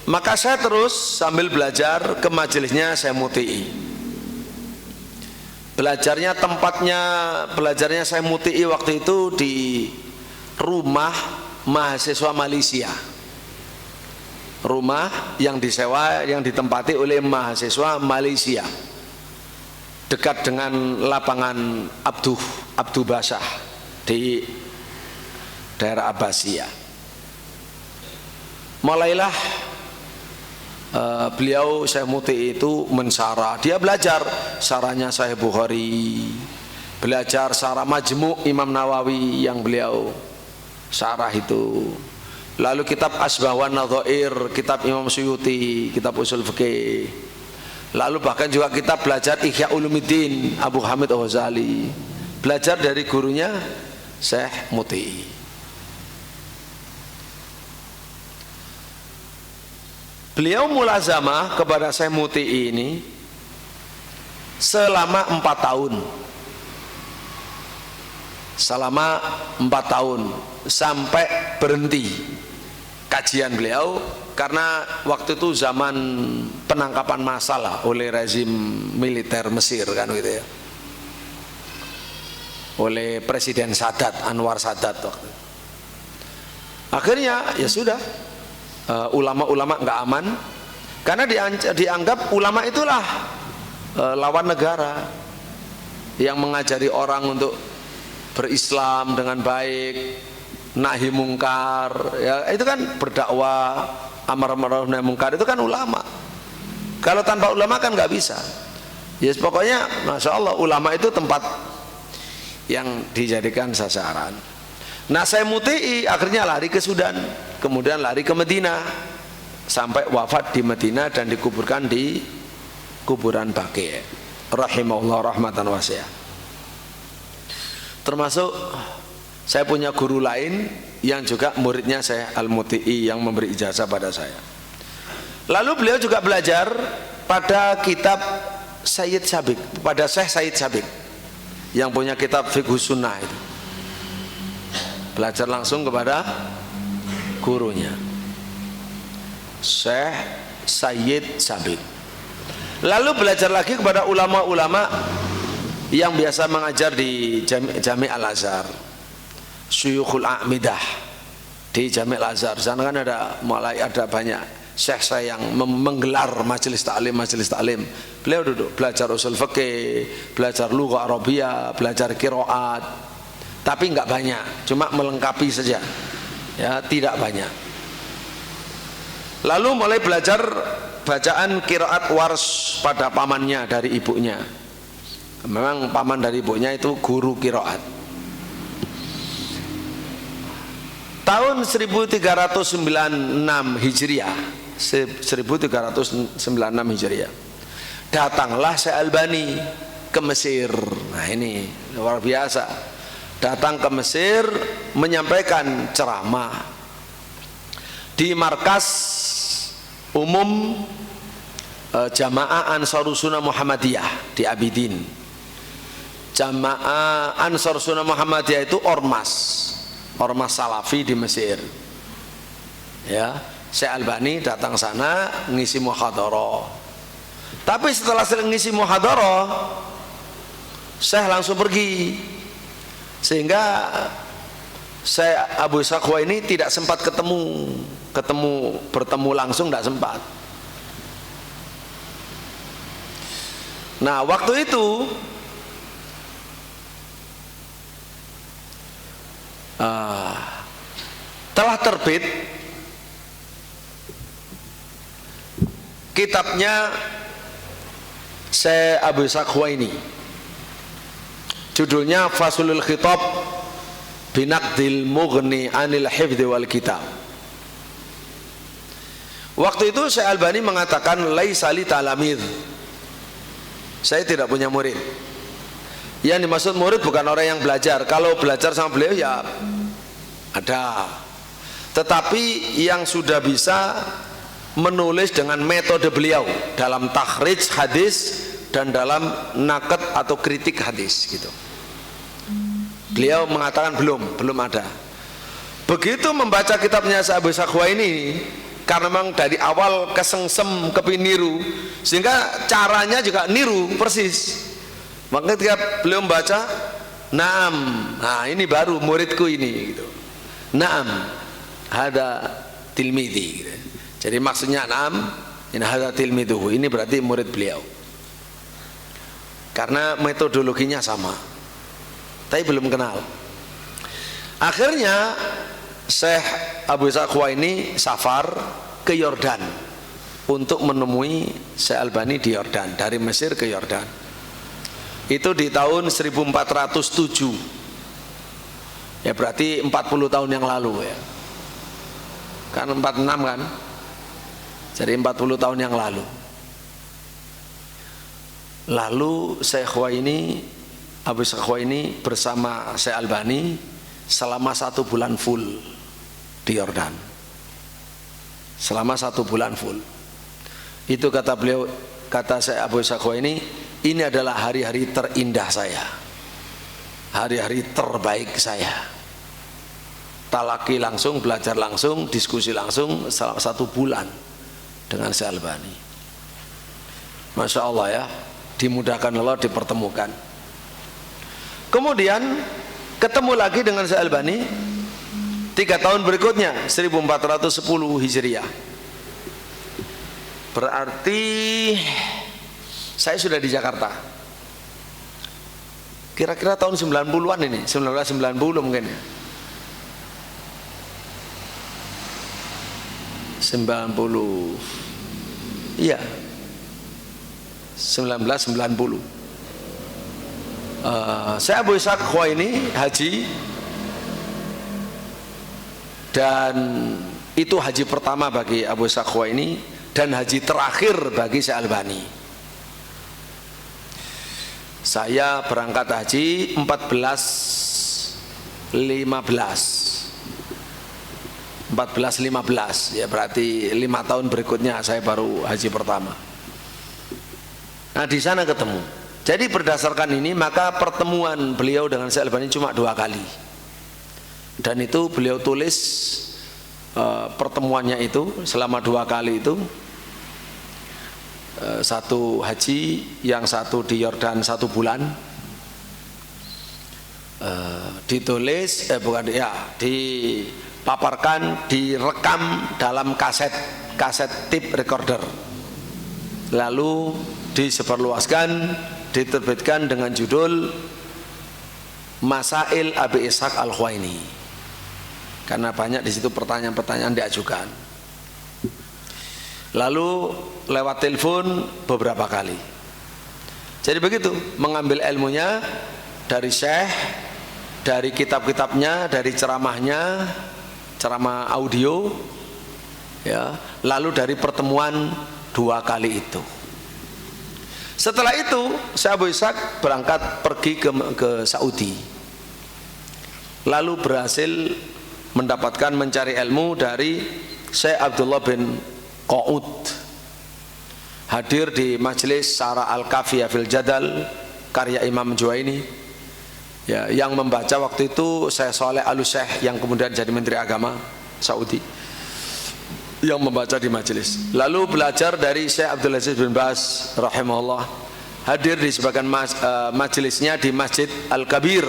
Maka saya terus sambil belajar ke majelisnya Syekh Muti'i. Belajarnya Syekh Muti'i waktu itu di rumah mahasiswa Malaysia. Rumah yang disewa, yang ditempati oleh mahasiswa Malaysia, dekat dengan lapangan Abdu Basah di daerah Abbasiyah. Mulailah beliau Syekh Muti'i itu mensarah. Dia belajar sarahnya Sahih Bukhari, belajar sarah Majmu' Imam Nawawi yang beliau sarah itu. Lalu kitab Asbah wan Nadhair, kitab Imam Suyuti, kitab Usul Fikih. Lalu bahkan juga kitab belajar Ihya Ulumuddin Abu Hamid Al-Ghazali. Belajar dari gurunya Syekh Muti'i. Beliau mulazamah kepada Syekh Muti'i ini selama 4 tahun. Selama 4 tahun sampai berhenti kajian beliau karena waktu itu zaman penangkapan massal oleh rezim militer Mesir kan gitu ya. Oleh Presiden Sadat, Anwar Sadat waktu itu. Akhirnya ya sudah, ulama-ulama nggak aman karena dianggap ulama itulah lawan negara yang mengajari orang untuk berislam dengan baik, nahi mungkar, ya itu kan berdakwah, amar ma'ruf nahi mungkar, itu kan ulama. Kalau tanpa ulama kan nggak bisa. Ya pokoknya masya Allah ulama itu tempat yang dijadikan sasaran. Nah Syekh Muti'i akhirnya lari ke Sudan, kemudian lari ke Medina, sampai wafat di Medina dan dikuburkan di kuburan Baqi', rahimahullah rahmatan wasi'ah. Termasuk saya punya guru lain yang juga muridnya Syekh Al-Muti'i yang memberi ijazah pada saya. Lalu beliau juga belajar pada kitab Sayyid Sabiq, pada Syekh Sayyid Sabiq yang punya kitab Fiqhus Sunnah itu. Belajar langsung kepada gurunya Syekh Sayyid Sabiq. Lalu belajar lagi kepada ulama-ulama yang biasa mengajar di Jami' Al-Azhar, Syuyukhul A'midah di Jami' Al-Azhar. Sana kan mulai ada banyak syekh saya yang menggelar majelis taklim. Beliau duduk belajar usul fikih, belajar lughah Arabiyah, belajar qiraat. Tapi enggak banyak, cuma melengkapi saja. Ya, tidak banyak. Lalu mulai belajar bacaan qiraat Warsh pada pamannya dari ibunya. Memang paman dari ibunya itu guru qiraat. Tahun 1396 Hijriah, 1396 Hijriah, datanglah Syekh Albani ke Mesir. Nah ini luar biasa. Datang ke Mesir menyampaikan ceramah di markas umum Jamaah Ansarus Sunnah Muhammadiyah di Abidin. Jamaah Ansar Sunnah Muhammadiyah itu ormas Salafi di Mesir. Ya, Syekh Albani datang sana ngisi muhadharah. Tapi setelah ngisi muhadharah, Syekh langsung pergi. Sehingga Syekh Abu Ishaq ini tidak sempat bertemu langsung, tidak sempat. Nah, waktu itu telah terbit kitabnya Syekh Abu Ishaq ini. Judulnya Faslul Khitab Binaqdil Mughni Anil Hifdzi wal Kitab. Waktu itu Syekh Albani mengatakan laisa li talamidz. Saya tidak punya murid. Yang dimaksud murid bukan orang yang belajar. Kalau belajar sama beliau ya ada. Tetapi yang sudah bisa menulis dengan metode beliau dalam takhrij hadis dan dalam naket atau kritik hadis gitu. Beliau mengatakan belum ada. Begitu membaca kitabnya Syekh Abu Ishaq ini, karena memang dari awal kesengsem kepiniru, sehingga caranya juga niru persis. Maka ketika beliau membaca Naam, nah ini baru muridku ini gitu. Naam, hada tilmidi gitu. Jadi maksudnya naam, ini hada tilmiduhu, ini berarti murid beliau. Karena metodologinya sama, tapi belum kenal. Akhirnya Syekh Abu Ishaq Khuwaini safar ke Yordan untuk menemui Syekh Albani di Yordan, dari Mesir ke Yordan. Itu di tahun 1407, ya berarti 40 tahun yang lalu ya, kan 46 kan, jadi 40 tahun yang lalu. Lalu Syekh Khuwaini, Abu Ishaq Khuwaini bersama Syekh Albani selama 1 bulan full di Yordan, selama 1 bulan full. Itu kata beliau, kata Syekh Abu Ishaq Khuwaini, ini adalah hari-hari terindah saya, hari-hari terbaik saya. Talaki langsung, belajar langsung, diskusi langsung selama 1 bulan dengan Syekh Albani. Masya Allah ya, dimudahkan Allah, dipertemukan. Kemudian ketemu lagi dengan Syekh Albani 3 tahun berikutnya, 1410 Hijriah. Berarti saya sudah di Jakarta kira-kira tahun 90-an ini, 1990 mungkin ya, 90, iya 1990. Saya Abu Ishaq Khuwaini haji, dan itu haji pertama bagi Abu Ishaq Khuwaini dan haji terakhir bagi Syekh Albani. Saya berangkat haji 1415 ya, berarti 5 tahun berikutnya saya baru haji pertama. Nah di sana ketemu. Jadi berdasarkan ini maka pertemuan beliau dengan Syekh Albani cuma 2 kali, dan itu beliau tulis pertemuannya itu selama 2 kali itu. Satu haji, yang satu di Yordan 1 bulan, ditulis bukan ya, dipaparkan, direkam dalam kaset tape recorder, lalu disebarluaskan, diterbitkan dengan judul Masail Abi Ishaq Al-Khuwaini, karena banyak di situ pertanyaan-pertanyaan diajukan. Lalu lewat telepon beberapa kali. Jadi begitu, mengambil ilmunya dari Syekh, dari kitab-kitabnya, dari ceramahnya, ceramah audio ya, lalu dari pertemuan 2 kali itu. Setelah itu Syekh Abu Ishaq berangkat pergi ke Saudi, lalu berhasil mendapatkan, mencari ilmu dari Syekh Abdullah bin Qa'ud, hadir di majelis Syarah Al-Kafiyah fil Jadal karya Imam Juwaini ya, yang membaca waktu itu Syekh Saleh Al-Syekh yang kemudian jadi Menteri Agama Saudi, yang membaca di majelis. Lalu belajar dari Syekh Abdul Aziz bin Baz rahimahullah, hadir di sebagian majelisnya di Masjid Al-Kabir,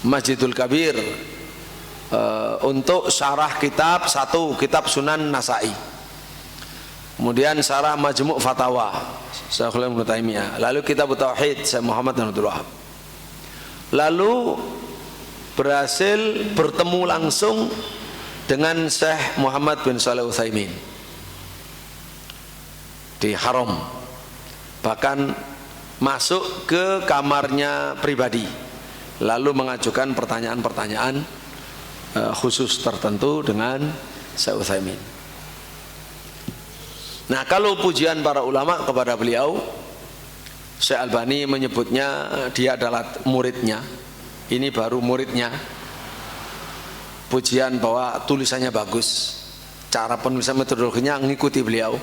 Masjidul Kabir, untuk syarah kitab, 1 kitab Sunan Nasai, kemudian syarah Majmu' Fatawa Syekhul Ibnu Taimiyah, lalu kitab Tauhid Syekh Muhammad bin Abdul Wahab. Lalu berhasil bertemu langsung dengan Syekh Muhammad bin Shalih Utsaimin di Haram, bahkan masuk ke kamarnya pribadi, lalu mengajukan pertanyaan-pertanyaan khusus tertentu dengan Syekh Utsaimin. Nah, kalau pujian para ulama kepada beliau, Syekh Albani menyebutnya dia adalah muridnya. Ini baru muridnya. Pujian bahwa tulisannya bagus, cara penulisan metodologinya mengikuti beliau.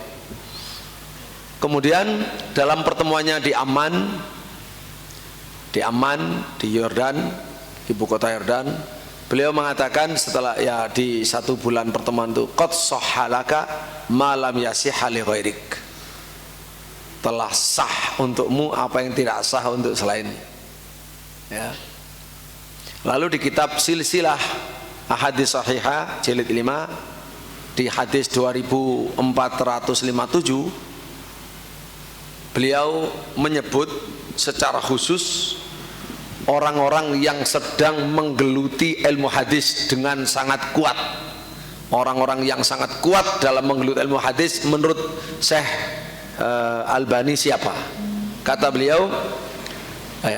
Kemudian dalam pertemuannya di Amman, di Yordan, ibu kota Yordan, Beliau mengatakan setelah ya di 1 bulan pertemuan itu, qad sahhalaka ma lam yasihha li ghairik. Telah sah untukmu apa yang tidak sah untuk selainnya. Ya. Lalu di kitab Silsilah Ahadits Shahihah jilid 5 di hadis 2457 beliau menyebut secara khusus orang-orang yang sedang menggeluti ilmu hadis dengan sangat kuat. Orang-orang yang sangat kuat dalam menggeluti ilmu hadis menurut Syekh Albani siapa? Kata beliau,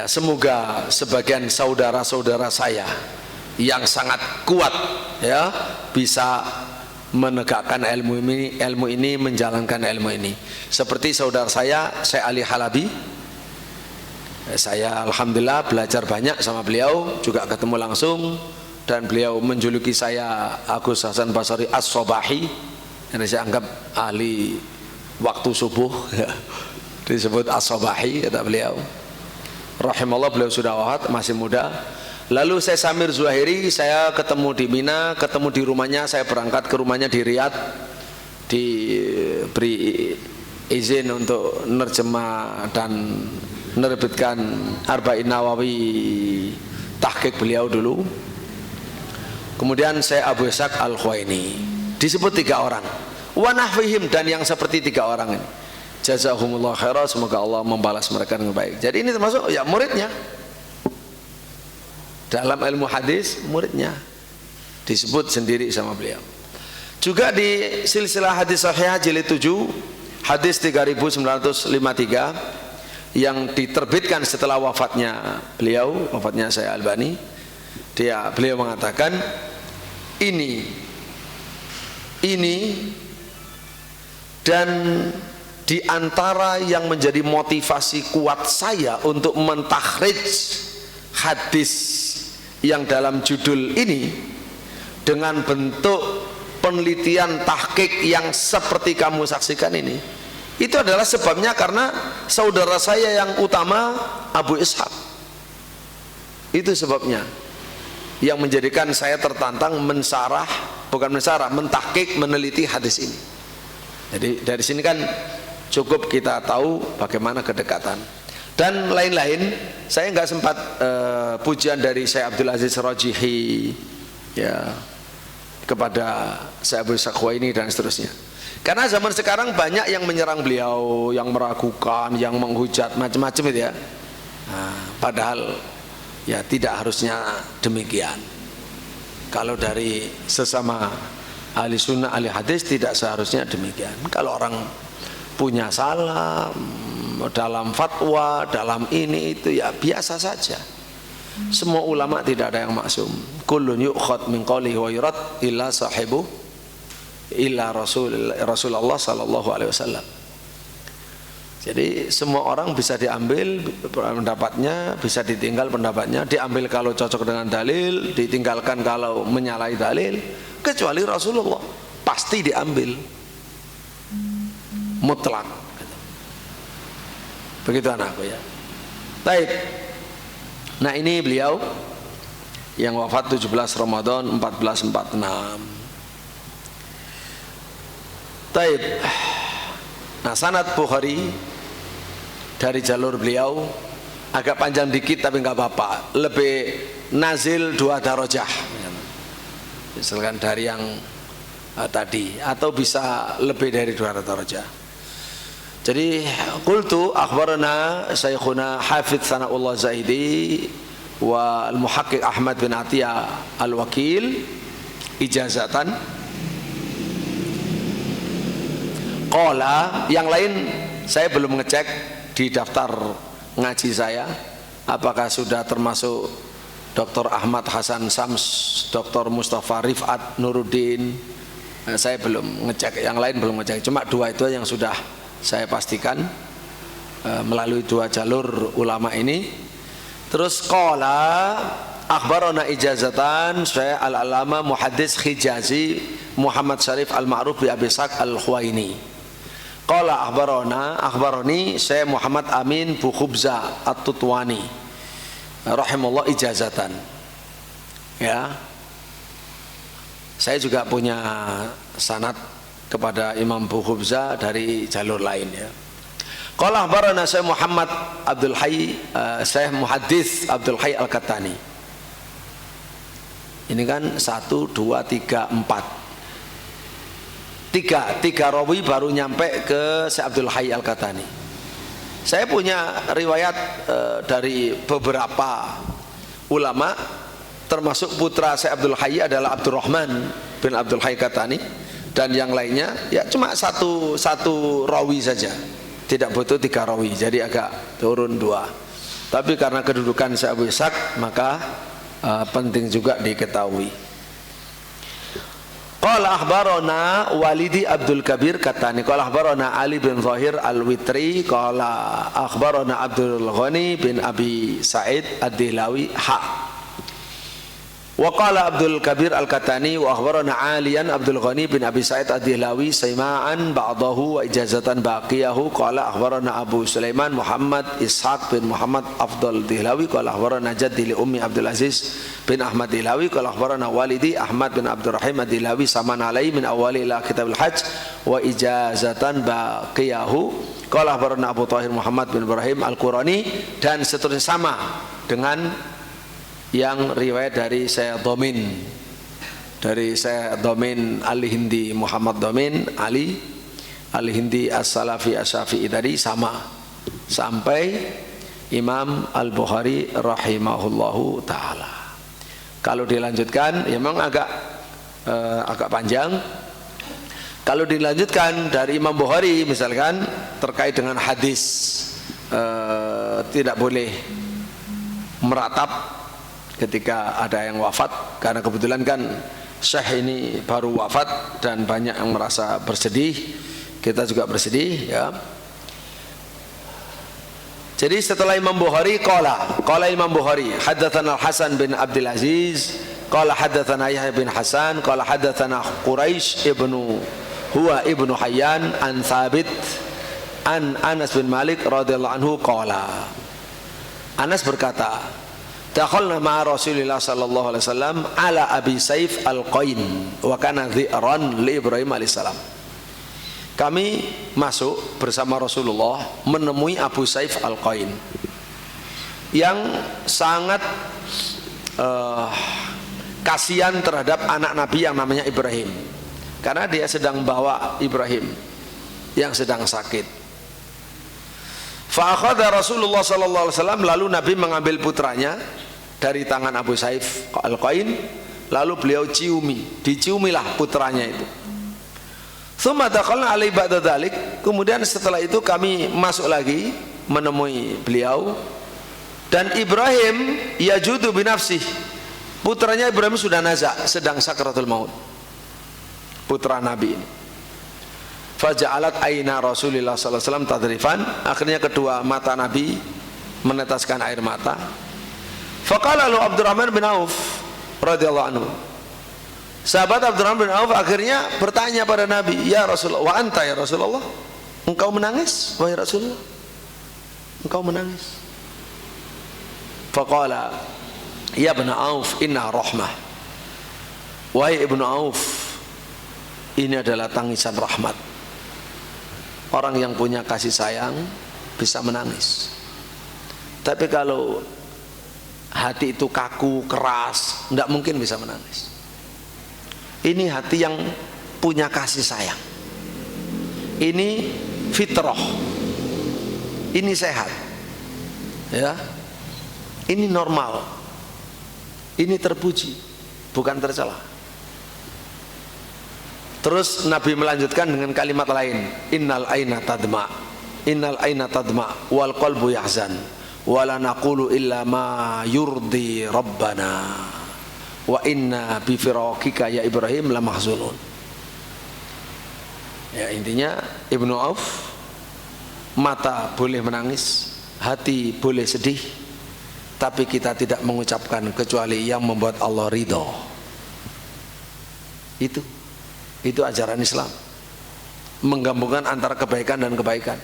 semoga sebagian saudara-saudara saya yang sangat kuat ya bisa menegakkan ilmu ini, menjalankan ilmu ini. Seperti saudara saya Syekh Ali Halabi. Saya alhamdulillah belajar banyak sama beliau, juga ketemu langsung, dan beliau menjuluki saya Agus Hasan Basri As-Sobahi, yang saya anggap ahli waktu subuh. Disebut As-Sobahi kata beliau. Rahimallah, beliau sudah wafat, masih muda. Lalu saya Samir Zuhairi, saya ketemu di Mina, ketemu di rumahnya, saya berangkat ke rumahnya di Riyadh, diberi izin untuk nerjemah dan menerbitkan Arba'in Nawawi tahqiq beliau dulu. Kemudian saya Abu Ishaq Al-Khuwaini, disebut 3 orang, wa nahwihim, dan yang seperti 3 orang ini. Jazahumullah khairan, semoga Allah membalas mereka dengan baik. Jadi ini termasuk ya muridnya. Dalam ilmu hadis muridnya disebut sendiri sama beliau. Juga di Silsilah Hadits Shahihah jilid 7 hadis 3953 yang diterbitkan setelah wafatnya beliau, wafatnya Syekh Albani, beliau mengatakan ini dan di antara yang menjadi motivasi kuat saya untuk mentakhrij hadis yang dalam judul ini dengan bentuk penelitian tahqiq yang seperti kamu saksikan ini, itu adalah sebabnya karena saudara saya yang utama Abu Ishaq. Itu sebabnya yang menjadikan saya tertantang mentahqiq, meneliti hadis ini. Jadi dari sini kan cukup kita tahu bagaimana kedekatan. Dan lain-lain, saya nggak sempat pujian dari Syekh Abdul Aziz Rajihi ya kepada Syekh Abu Ishaq ini dan seterusnya. Karena zaman sekarang banyak yang menyerang beliau, yang meragukan, yang menghujat macam-macam itu ya. Padahal ya tidak harusnya demikian. Kalau dari sesama ahli sunnah, ahli hadis tidak seharusnya demikian. Kalau orang punya salah dalam fatwa, dalam ini itu ya biasa saja. Semua ulama tidak ada yang maksum. Kullun yu'khad min qawlihi wa yurad illa sahibu illa Rasulullah sallallahu alaihi wasallam. Jadi semua orang bisa diambil pendapatnya, bisa ditinggal pendapatnya, diambil kalau cocok dengan dalil, ditinggalkan kalau menyalahi dalil, kecuali Rasulullah pasti diambil mutlak. Begitu anakku ya. Baik. Nah ini beliau yang wafat 17 Ramadan 1446. Baik. Nah sanad Bukhari dari jalur beliau agak panjang dikit tapi nggak apa-apa, lebih nazil 2 darajah misalkan dari yang tadi, atau bisa lebih dari 2 darajah. Jadi qultu akhbarana Syekhuna Hafidz Sana'ullah Zaidi wa al-Muhaqqiq Ahmad bin Atiyah al-Wakil ijazatan. Qala, yang lain saya belum ngecek di daftar ngaji saya apakah sudah termasuk Dr. Ahmad Hasan Sams, Dr. Mustafa Rifat Nuruddin. Saya belum ngecek, yang lain belum ngecek. Cuma 2 itu yang sudah saya pastikan melalui 2 jalur ulama ini. Terus qala akhbarana ijazatan saya al-alama muhaddits Hijazi Muhammad Syarif al-Ma'ruf bi Abi Ishaq al-Khuwaini. Qala akhbarani saya Muhammad Amin Bu Khubza At-Tutwani rahimallahu ijazatan. Ya. Saya juga punya sanad kepada Imam Abu Khubzah dari jalur lain ya. Qala akhbarana Syekh Muhammad Abdul Hayy, Syekh Muhaddits Abdul Hayy Al-Kattani. Ini kan 1, 2, 3, 4. Tiga rawi baru nyampe ke Syekh Abdul Hayy Al-Kattani. Saya punya riwayat dari beberapa ulama, termasuk putra Syekh Abdul Hayy adalah Abdurrahman bin Abdul Hayy Al-Kattani, dan yang lainnya ya cuma satu rawi saja, tidak butuh 3 rawi, jadi agak turun 2. Tapi karena kedudukan Syekh Abu Ishaq maka penting juga diketahui. Qala akhbarana Walidi Abdul Kabir katani qala akhbarana Ali bin Zahir Al-Witri qala akhbarana Abdul Ghani bin Abi Sa'id Ad-Dihlawi wa qala Abdul Kabir Al-Katani wa akhbarana Aliyan Abdul Ghani bin Abi Sa'id Ad-Dihlawi saima'an ba'dahu wa ijazatan baqiyahu qala akhbarana Abu Sulaiman Muhammad Ishaq bin Muhammad Afdal Dihlawi qala akhbarana jaddi li ummi Abdul Aziz bin Ahmad Dihlawi qala akhbarana walidi Ahmad bin Abdurrahim Ad-Dihlawi saman alai min awali ila kitabul hajj wa ijazatan baqiyahu qala akhbarana Abu Tahir Muhammad bin Ibrahim Al-Qurani, dan seterusnya sama dengan yang riwayat dari Syekh Dhamin, dari Syekh Dhamin Al-Hindi Muhammad Dhamin Ali Al-Hindi As-Salafi As-Syafi'i tadi sama sampai Imam Al-Bukhari rahimahullahu taala. Kalau dilanjutkan ya memang agak panjang. Kalau dilanjutkan dari Imam Bukhari misalkan terkait dengan hadis tidak boleh meratap ketika ada yang wafat, karena kebetulan kan Syekh ini baru wafat dan banyak yang merasa bersedih, kita juga bersedih ya. Jadi setelah Imam Bukhari qala Imam Bukhari haddatsana Al-Hasan bin Abdul Aziz qala haddatsana Yahya bin Hasan qala haddatsana Quraisy ibnu Hayyan an Thabit an Anas bin Malik radhiyallahu anhu qala, Anas berkata, dakhalna ma'a Rasulillah sallallahu alaihi wasallam ala Abi Saif Al-Qain wa kana dhi'ran li Ibrahim alaihissalam. Kami masuk bersama Rasulullah menemui Abu Saif Al-Qain yang sangat kasihan terhadap anak Nabi yang namanya Ibrahim, karena dia sedang bawa Ibrahim yang sedang sakit. Fa akhadha Rasulullah sallallahu alaihi wasallam, lalu Nabi mengambil putranya dari tangan Abu Saif Al-Qain, lalu beliau diciumilah putranya itu. Tsumma dakhalna alaihi ba'da dzalik, kemudian setelah itu kami masuk lagi menemui beliau, dan Ibrahim yajudu binafsih, putranya Ibrahim sudah nazak, sedang sakratul maut, putra Nabi ini. Faja'alat aina Rasulillah sallallahu alaihi wasallam tadrifan, akhirnya kedua mata Nabi meneteskan air mata. Faqala lu Abdurrahman bin Auf radhiyallahu anhu, sahabat Abdurrahman bin Auf akhirnya bertanya pada Nabi, ya Rasulullah, wa anta ya Rasulullah, engkau menangis wahai Rasulullah, engkau menangis? Faqala ya ibn Auf inna rahmah, wahai ibnu Auf, ini adalah tangisan rahmat. Orang yang punya kasih sayang bisa menangis, tapi kalau hati itu kaku, keras, tidak mungkin bisa menangis. Ini hati yang punya kasih sayang, ini fitrah, ini sehat ya, ini normal, ini terpuji, bukan tercela. Terus Nabi melanjutkan dengan kalimat lain, innal aina tadma wal qalbu yahzan wala naqulu illa ma yurdi rabbana wa inna bi firaqika ya Ibrahim la mahzunun. Ya, intinya Ibnu Auf, mata boleh menangis, hati boleh sedih, tapi kita tidak mengucapkan kecuali yang membuat Allah ridho. Itu ajaran Islam, menggabungkan antara kebaikan dan kebaikan.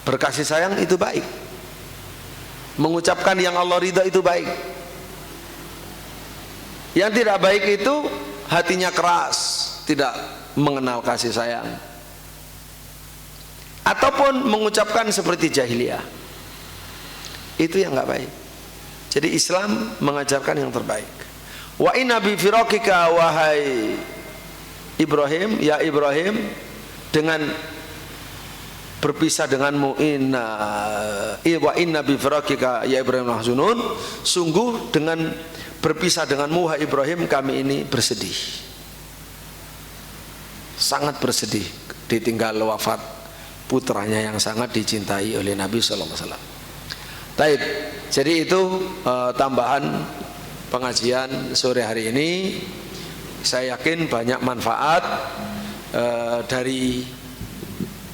Berkasih sayang itu baik, mengucapkan yang Allah ridha itu baik. Yang tidak baik itu hatinya keras, tidak mengenal kasih sayang, ataupun mengucapkan seperti jahiliyah. Itu yang nggak baik. Jadi Islam mengajarkan yang terbaik. Wa inna bi firaqika, wahai Ibrahim, ya Ibrahim, dengan berpisah denganmu, wa inna bi firaqika ya Ibrahim mahzunun, sungguh dengan berpisah denganmu wahai Ibrahim kami ini bersedih, sangat bersedih ditinggal wafat putranya yang sangat dicintai oleh Nabi sallallahu alaihi wasallam. Baik, jadi itu tambahan pengajian sore hari ini. Saya yakin banyak manfaat dari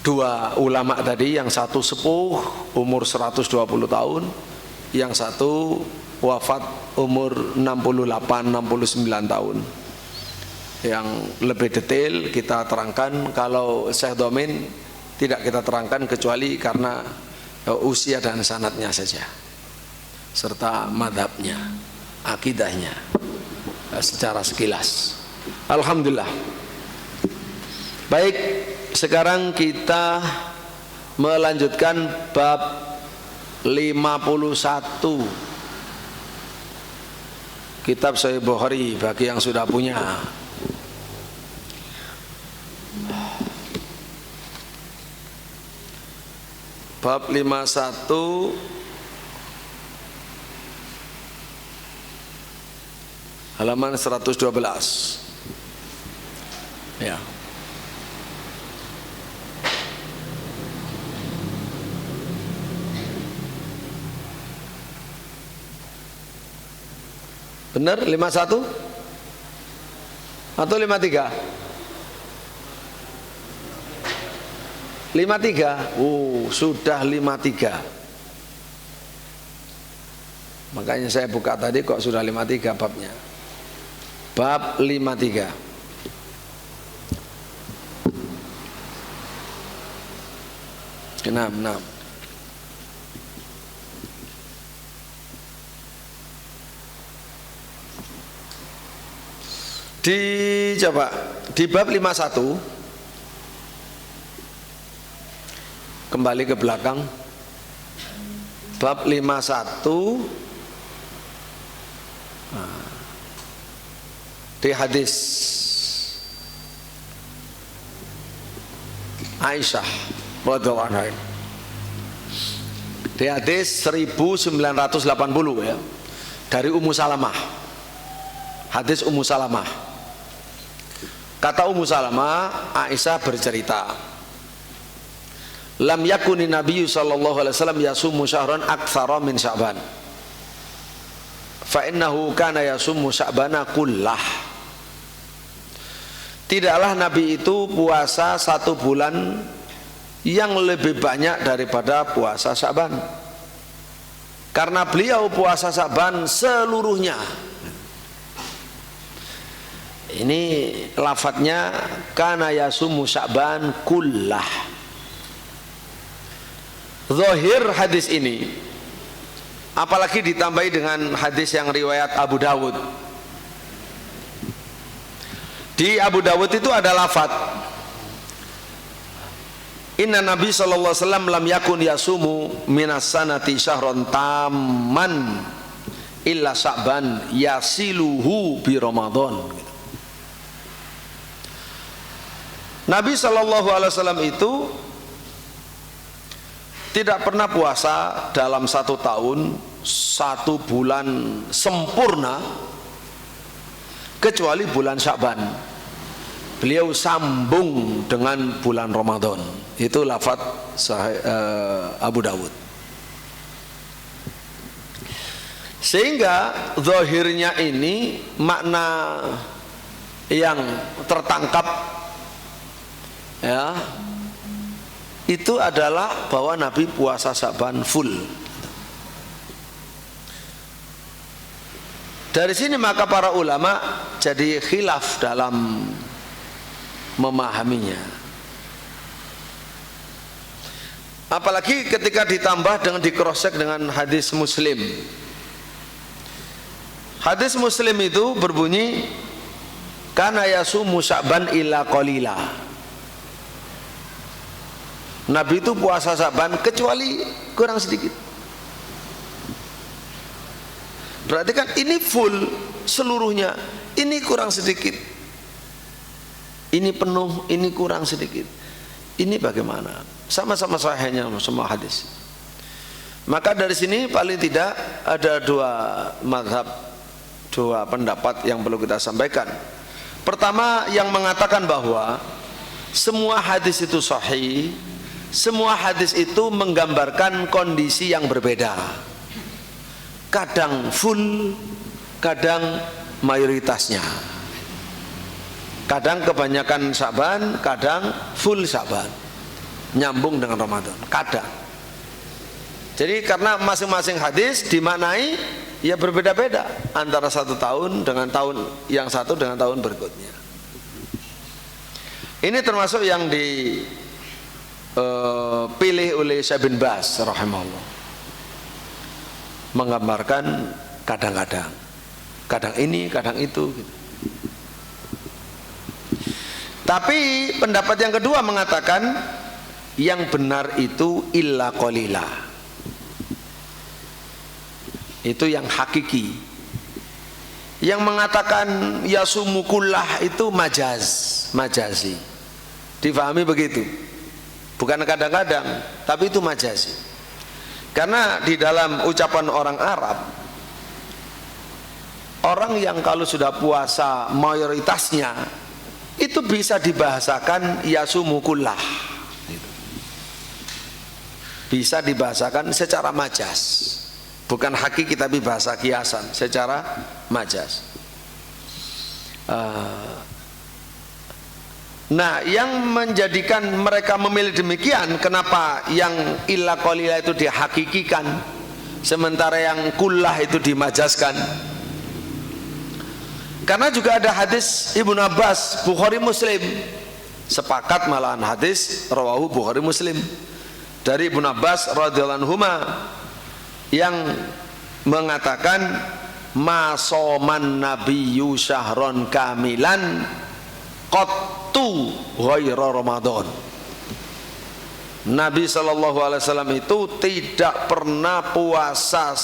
dua ulama tadi, yang satu sepuh umur 120 tahun, yang satu wafat umur 68-69 tahun. Yang lebih detail kita terangkan, kalau Syekh Domin tidak kita terangkan kecuali karena usia dan sanadnya saja, serta madhabnya, akidahnya secara sekilas. Alhamdulillah. Baik, sekarang kita melanjutkan bab 51 kitab Sahih Bukhari bagi yang sudah punya. Bab 51 halaman 112. Ya. Benar 51 atau 53? 53. Sudah 53. Makanya saya buka tadi kok sudah 53 babnya. Bab 53. Enam. Coba di bab 51, kembali ke belakang, bab 51, di hadis Aisyah radhiyallahu anha, di hadis 1980 ya, dari Ummu Salamah, hadis Ummu Salamah. Kata Ummu Salamah, Aisyah bercerita, lam yakuni Nabi sallallahu alaihi wasallam yasumu syahran aktsara min Sya'ban, fa innahu kana yasumu Sya'bana kullah. Tidaklah Nabi itu puasa satu bulan yang lebih banyak daripada puasa Sya'ban, karena beliau puasa Sya'ban seluruhnya. Ini lafadznya kana yasumu Sya'ban kullah. Zahir hadis ini, apalagi ditambahi dengan hadis yang riwayat Abu Dawud. Di Abu Dawud itu ada lafadz inna Nabi sallallahu alaihi wasallam lam yakun yasumu minas sanati syahron tamman illa Sya'ban yasiluhu bi Ramadan. Nabi sallallahu alaihi wasallam itu tidak pernah puasa dalam satu tahun satu bulan sempurna kecuali bulan Sya'ban. Beliau sambung dengan bulan Ramadan. Itu lafadz Abu Dawud. Sehingga zahirnya ini makna yang tertangkap ya, itu adalah bahwa Nabi puasa Sya'ban full. Dari sini maka para ulama jadi khilaf dalam memahaminya. Apalagi ketika ditambah dengan di cross check dengan hadis Muslim. Hadis Muslim itu berbunyi, kana yasumu Sya'ban illa qalila. Nabi itu puasa Sya'ban kecuali kurang sedikit. Berarti kan ini full seluruhnya, ini kurang sedikit. Ini penuh, ini kurang sedikit. Ini bagaimana? Sama-sama sahihnya semua hadis. Maka dari sini paling tidak ada dua mazhab, dua pendapat yang perlu kita sampaikan. Pertama, yang mengatakan bahwa semua hadis itu sahih, semua hadis itu menggambarkan kondisi yang berbeda. Kadang full, kadang mayoritasnya. Kadang kebanyakan Sya'ban, kadang full Sya'ban. Nyambung dengan Ramadan, kadang. Jadi karena masing-masing hadis dimaknai ya berbeda-beda antara satu tahun dengan tahun yang satu dengan tahun berikutnya. Ini termasuk yang dipilih oleh Syekh bin Baz rahimahullah, menggambarkan kadang-kadang, kadang ini, kadang itu gitu. Tapi pendapat yang kedua mengatakan yang benar itu illa qalila. Itu yang hakiki. Yang mengatakan yasumu kullah itu majazi. Difahami begitu. Bukan kadang-kadang, tapi itu majazi. Karena di dalam ucapan orang Arab, orang yang kalau sudah puasa mayoritasnya itu bisa dibahasakan yasumu kullah. Bisa dibahasakan secara majaz. Bukan hakiki tapi bahasa kiasan, secara majaz. Nah, yang menjadikan mereka memilih demikian, kenapa yang illa qalila itu dihakikikan sementara yang kullah itu dimajazkan? Karena juga ada hadis Ibnu Abbas, Bukhari Muslim, sepakat malahan hadis rawahu Bukhari Muslim dari Ibnu Abbas radhiyallahu anhuma yang mengatakan masoman nabiyyu syahron kamilan qattu ghaira Ramadan. Nabi SAW itu tidak pernah puasa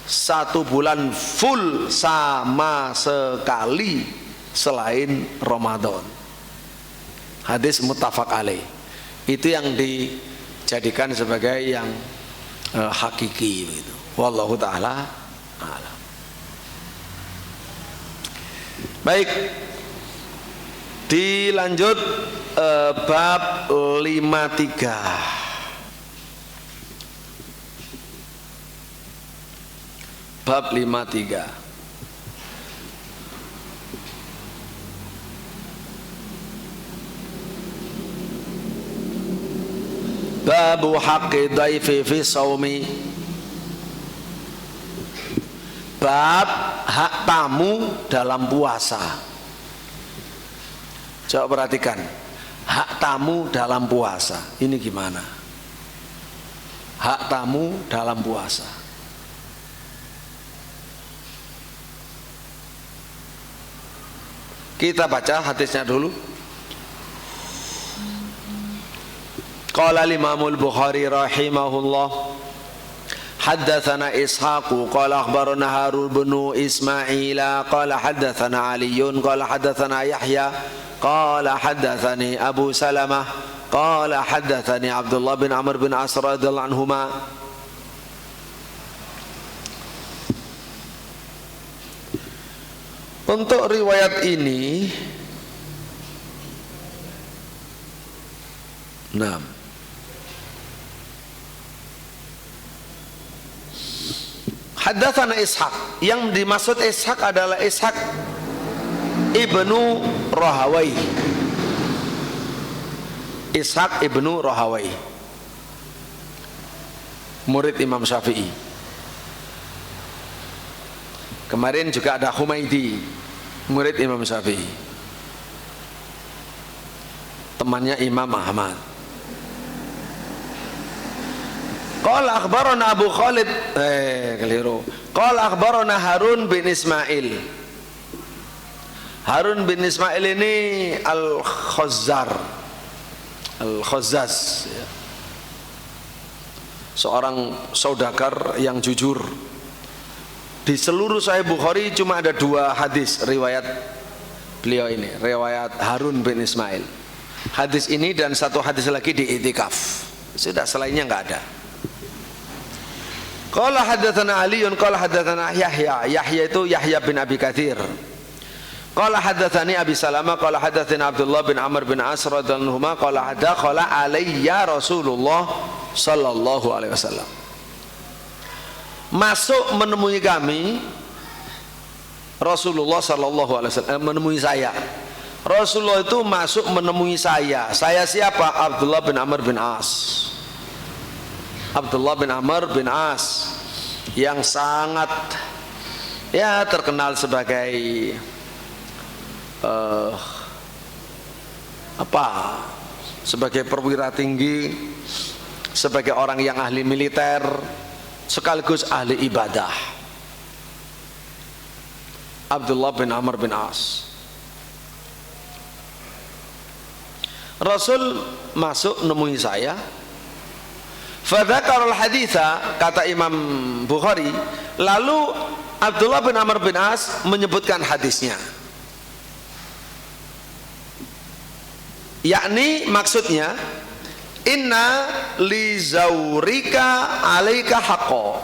satu bulan full sama sekali selain Ramadan. Hadis muttafaq alaih. Itu yang dijadikan sebagai yang hakiki gitu. Wallahu taala alam. Baik, dilanjut bab 53. Bab 53. Babu haqqi dhaifi fi shaumi. Bab hak tamu dalam puasa. Coba perhatikan, hak tamu dalam puasa ini gimana? Hak tamu dalam puasa. Kita baca hadisnya dulu. Qala al-Imamul Bukhari rahimahullah, haddatsana Ishaq qala akhbarana Harun bin Ismail qala haddatsana Ali qala haddatsana Yahya qala haddatsani Abu Salamah qala haddatsani Abdullah bin Amr bin As radhiyallahu anhuma. Untuk riwayat ini, nah, haddatsana Ishaq, yang dimaksud Ishaq adalah Ishaq ibnu Rahawai. Ishaq ibnu Rahawai, murid Imam Syafi'i. Kemarin juga ada Humaidi, murid Imam Syafi'i, temannya Imam Ahmad. Qala akhbarana Abu Khalid keliru. Qala akhbarana Harun bin Ismail. Harun bin Ismail ini Al-Khazzaz ya. Seorang saudagar yang jujur. Di seluruh Sahih Bukhari cuma ada 2 hadis riwayat beliau ini, riwayat Harun bin Ismail. Hadis ini dan 1 hadis lagi di i'tikaf. Sudah, selainnya enggak ada. Qala haddatsana Aliun qala haddatsana Yahya. Yahya itu Yahya bin Abi Katsir. Qala haddatsani Abi Salamah qala haddatsana Abdullah bin Amr bin As radhiyallahu anhu qala dakhala alayya Rasulullah sallallahu alaihi wasallam. Masuk menemui kami Rasulullah sallallahu alaihi wasallam, menemui saya. Rasulullah itu masuk menemui saya. Saya siapa? Abdullah bin Amr bin As. Abdullah bin Amr bin As yang sangat ya terkenal sebagai sebagai perwira tinggi, sebagai orang yang ahli militer sekaligus ahli ibadah. Abdullah bin Amr bin As. Rasul masuk nemui saya. Fadzakarul haditha, kata Imam Bukhari, lalu Abdullah bin Amr bin As menyebutkan hadisnya. Yakni maksudnya inna li zaurika alaika haqqo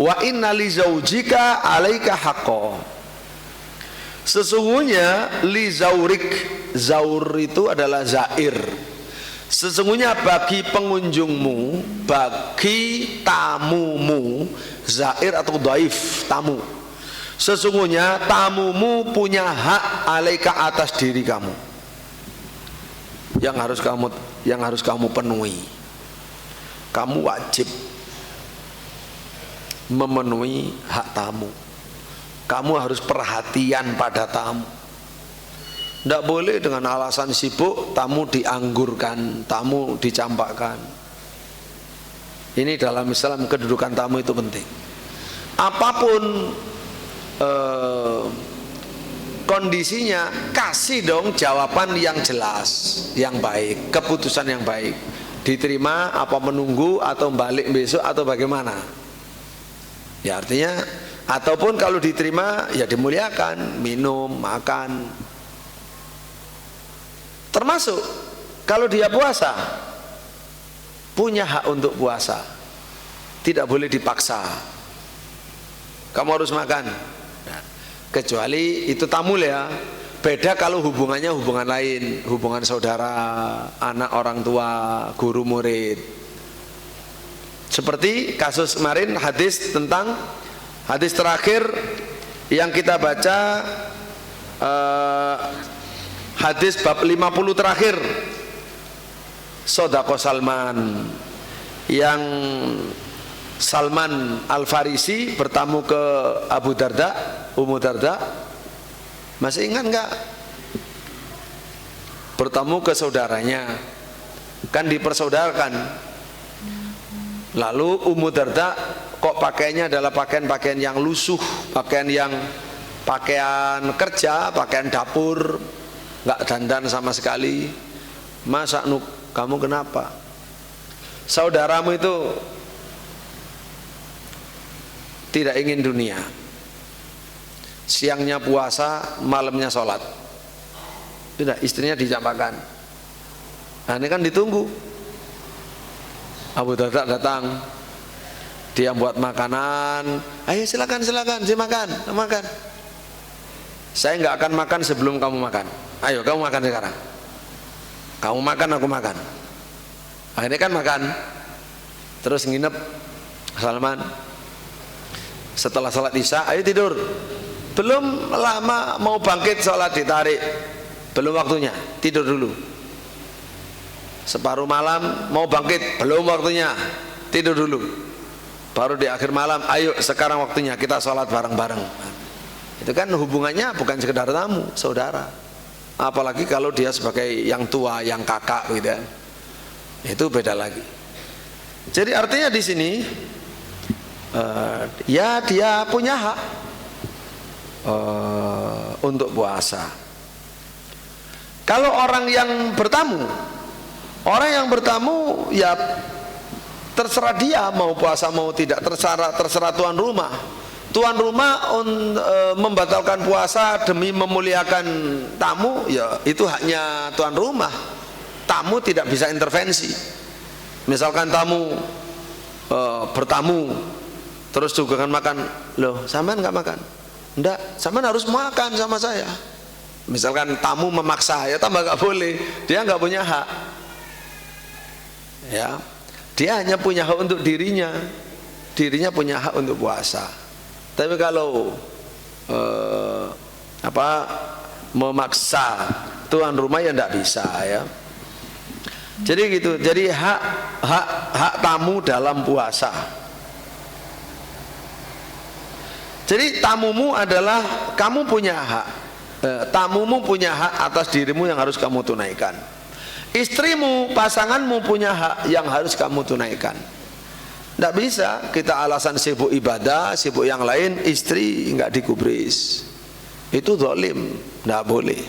wa inna li zaujika alaika haqqo. Sesungguhnya li zaurik, zaur itu adalah zair. Sesungguhnya bagi pengunjungmu, bagi tamumu, zair atau dhaif, tamu. Sesungguhnya tamumu punya hak alaika atas diri kamu. Yang harus kamu penuhi. Kamu wajib memenuhi hak tamu. Kamu harus perhatian pada tamu. Tidak boleh dengan alasan sibuk tamu dianggurkan, tamu dicampakkan. Ini dalam Islam kedudukan tamu itu penting. Apapun kondisinya, kasih dong jawaban yang jelas, yang baik, keputusan yang baik. Diterima apa menunggu atau balik besok atau bagaimana? Ya artinya, ataupun kalau diterima ya dimuliakan, minum, makan. Termasuk kalau dia puasa, punya hak untuk puasa, tidak boleh dipaksa. Kamu harus makan. Nah, kecuali itu tamu ya. Beda kalau hubungannya hubungan lain, hubungan saudara, anak orang tua, guru murid. Seperti kasus kemarin hadis terakhir yang kita baca, hadis bab 50 terakhir, Sodaqah Salman, yang Salman Al-Farisi bertamu ke Abu Darda, Ummu Darda. Masih ingat enggak? Bertamu ke saudaranya, kan dipersaudarakan. Lalu Ummu Darda kok pakaiannya adalah pakaian-pakaian yang lusuh, pakaian kerja, pakaian dapur, enggak dandan sama sekali. Masa kamu kenapa? Saudaramu itu tidak ingin dunia, siangnya puasa, malamnya sholat. Tidak, istrinya dicampakkan. Nah ini kan ditunggu. Abu Darda datang, dia buat makanan. Ayo silakan, silakan, makan. Saya nggak akan makan sebelum kamu makan. Ayo kamu makan sekarang. Kamu makan, aku makan. Akhirnya kan makan. Terus nginep Salman. Setelah sholat isya, ayo tidur. Belum lama mau bangkit sholat ditarik, belum waktunya, tidur dulu. Separuh malam mau bangkit, belum waktunya, tidur dulu. Baru di akhir malam, ayo sekarang waktunya kita sholat bareng-bareng. Itu kan hubungannya bukan sekedar tamu, saudara. Apalagi kalau dia sebagai yang tua, yang kakak gitu ya. Itu beda lagi. Jadi artinya di sini ya dia punya hak untuk puasa. Kalau orang yang bertamu ya terserah dia mau puasa mau tidak, terserah tuan rumah. Tuan rumah membatalkan puasa demi memuliakan tamu, ya itu haknya tuan rumah. Tamu tidak bisa intervensi. Misalkan tamu bertamu terus juga kan makan, loh sampean nggak makan? Enggak, sampean harus makan sama saya. Misalkan tamu memaksa, ya tambah nggak boleh. Dia nggak punya hak. Ya, dia hanya punya hak untuk dirinya. Dirinya punya hak untuk puasa. Tapi kalau memaksa tuan rumah ya tidak bisa ya. Jadi gitu. Jadi hak tamu dalam puasa. Jadi tamumu adalah kamu punya hak. Tamumu punya hak atas dirimu yang harus kamu tunaikan. Istrimu, pasanganmu punya hak yang harus kamu tunaikan. Tidak bisa kita alasan sibuk ibadah, sibuk yang lain, istri nggak digubris. Itu zalim, tidak boleh.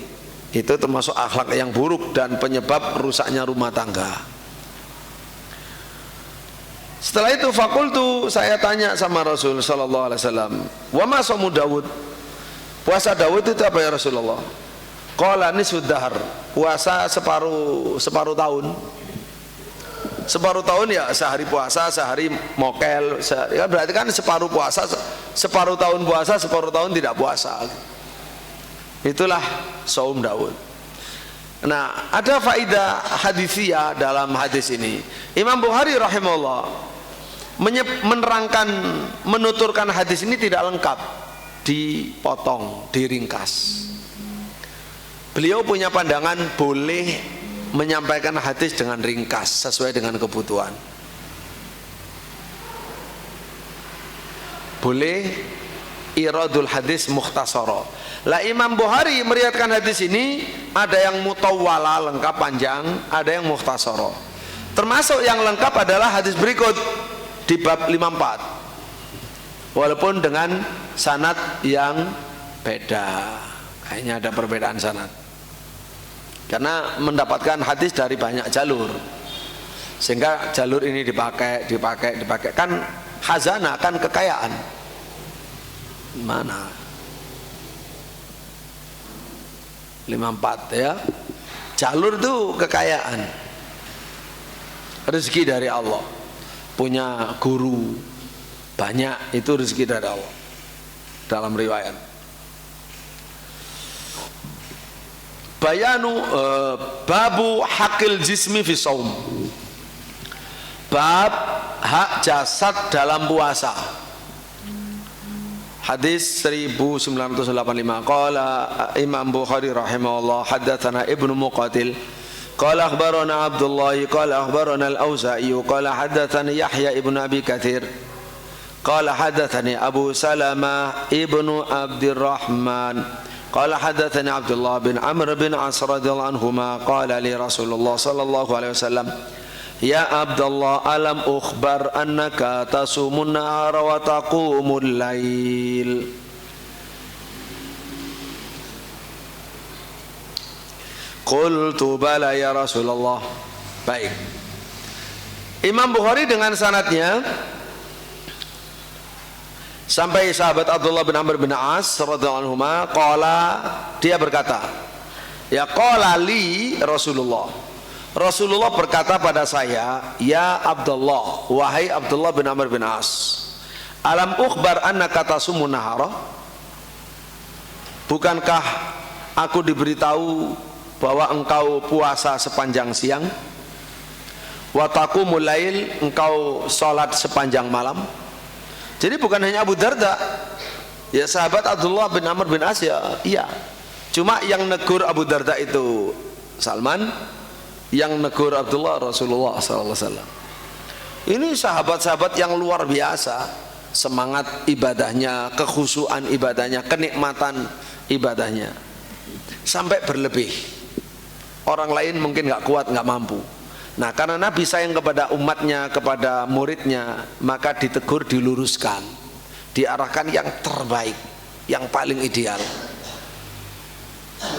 Itu termasuk akhlak yang buruk dan penyebab rusaknya rumah tangga. Setelah itu fakultu, saya tanya sama Rasul sallallahu alaihi wasallam, wa ma shamu Daud? Puasa Daud itu apa ya Rasulullah? Qala nisfud dahr, puasa separuh tahun. Separuh tahun ya sehari puasa, sehari mokel, ya berarti kan separuh puasa, separuh tahun puasa, separuh tahun tidak puasa. Itulah saum Daud. Nah, ada faedah hadisiyah dalam hadis ini. Imam Bukhari rahimahullah menuturkan hadis ini tidak lengkap, dipotong, diringkas. Beliau punya pandangan boleh menyampaikan hadis dengan ringkas sesuai dengan kebutuhan. Boleh iradul hadis mukhtasara. Lah Imam Bukhari meriwayatkan hadis ini ada yang mutawwala lengkap panjang, ada yang mukhtasara. Termasuk yang lengkap adalah hadis berikut di bab 54. Walaupun dengan sanad yang beda. Kayaknya ada perbedaan sanad. Karena mendapatkan hadis dari banyak jalur, sehingga jalur ini dipakai kan khazanah, kan kekayaan. Mana 54 ya, jalur itu kekayaan, rezeki dari Allah. Punya guru banyak itu rezeki dari Allah dalam riwayat. Bayanu babu hakil jismi fi shaum. Bab hak jasad dalam puasa. Hadis 1985. Qala Imam Bukhari rahimahullah haddatsana Ibnu Muqatil qala akhbarana Abdullah qala akhbarana Al-Auza'i qala haddatsani Yahya ibnu Abi Katsir qala haddatsani Abu Salamah ibnu Abdurrahman qala haddatsani Abdullah bin Amr bin As radhiyallahu anhuma qala li Rasulullah sallallahu alaihi wasallam ya Abdullah alam ukhbar annaka tasumun nahara wa taqumul lail. Qultu bala ya Rasulullah. Baik, Imam Bukhari dengan sanadnya sampai sahabat Abdullah bin Amr bin As radhiyallahu anhu qala, dia berkata, ya qala li Rasulullah. Rasulullah berkata pada saya, ya Abdullah, wahai Abdullah bin Amr bin As, alam ukhbar annaka tasumun nahara? Bukankah aku diberitahu bahwa engkau puasa sepanjang siang? Wa taqumul lail, engkau salat sepanjang malam? Jadi bukan hanya Abu Darda, ya sahabat Abdullah bin Amr bin As ya, iya. Cuma yang negur Abu Darda itu Salman, yang negur Abdullah Rasulullah SAW. Ini sahabat-sahabat yang luar biasa, semangat ibadahnya, kekhusyuan ibadahnya, kenikmatan ibadahnya, sampai berlebih. Orang lain mungkin nggak kuat, nggak mampu. Nah, karena Nabi sayang kepada umatnya, kepada muridnya, maka ditegur, diluruskan, diarahkan yang terbaik, yang paling ideal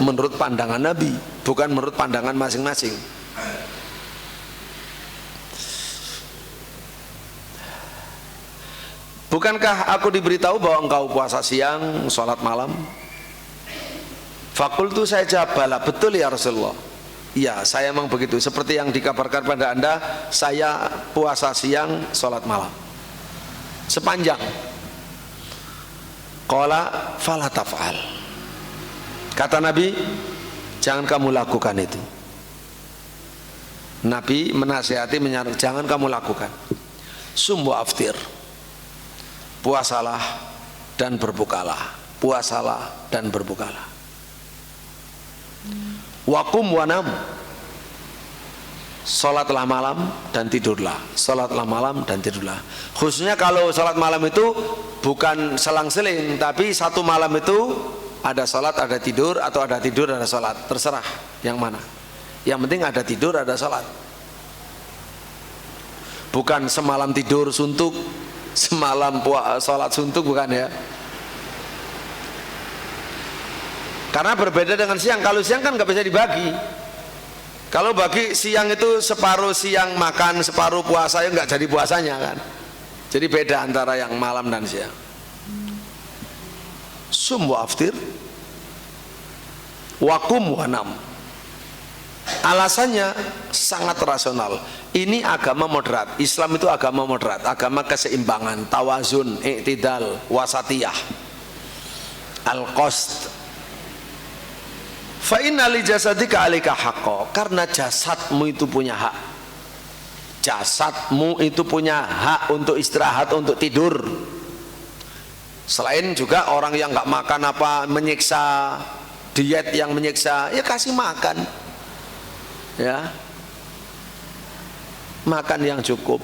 menurut pandangan Nabi, bukan menurut pandangan masing-masing. Bukankah aku diberitahu bahwa engkau puasa siang, sholat malam? Fakultu, saya jawab, bala, betul ya Rasulullah. Iya, saya memang begitu. Seperti yang dikabarkan pada Anda, saya puasa siang, sholat malam sepanjang. Qala fala taf'al. Kata Nabi, jangan kamu lakukan itu. Nabi menasihati, menyarankan, jangan kamu lakukan. Sumbu aftir, puasalah dan berbukalah, puasalah dan berbukalah. Wakum wanam, sholatlah malam dan tidurlah, sholatlah malam dan tidurlah. Khususnya kalau sholat malam itu bukan selang-seling, tapi satu malam itu ada sholat, ada tidur, atau ada tidur, ada sholat, terserah yang mana. Yang penting ada tidur, ada sholat. Bukan semalam tidur suntuk, semalam sholat suntuk, bukan ya. Karena berbeda dengan siang. Kalau siang kan nggak bisa dibagi. Kalau bagi siang itu separuh siang makan, separuh puasa, ya nggak jadi puasanya kan. Jadi beda antara yang malam dan siang. Sum wa aftir, wakum wanam. Alasannya sangat rasional. Ini agama moderat. Islam itu agama moderat, agama keseimbangan, tawazun, i'tidal, wasatiyah, al-qasd. Fa inna li jasadika alika haqqo, karena jasadmu itu punya hak. Jasadmu itu punya hak untuk istirahat, untuk tidur. Selain juga orang yang nggak makan apa, menyiksa, diet yang menyiksa, ya kasih makan, ya, makan yang cukup,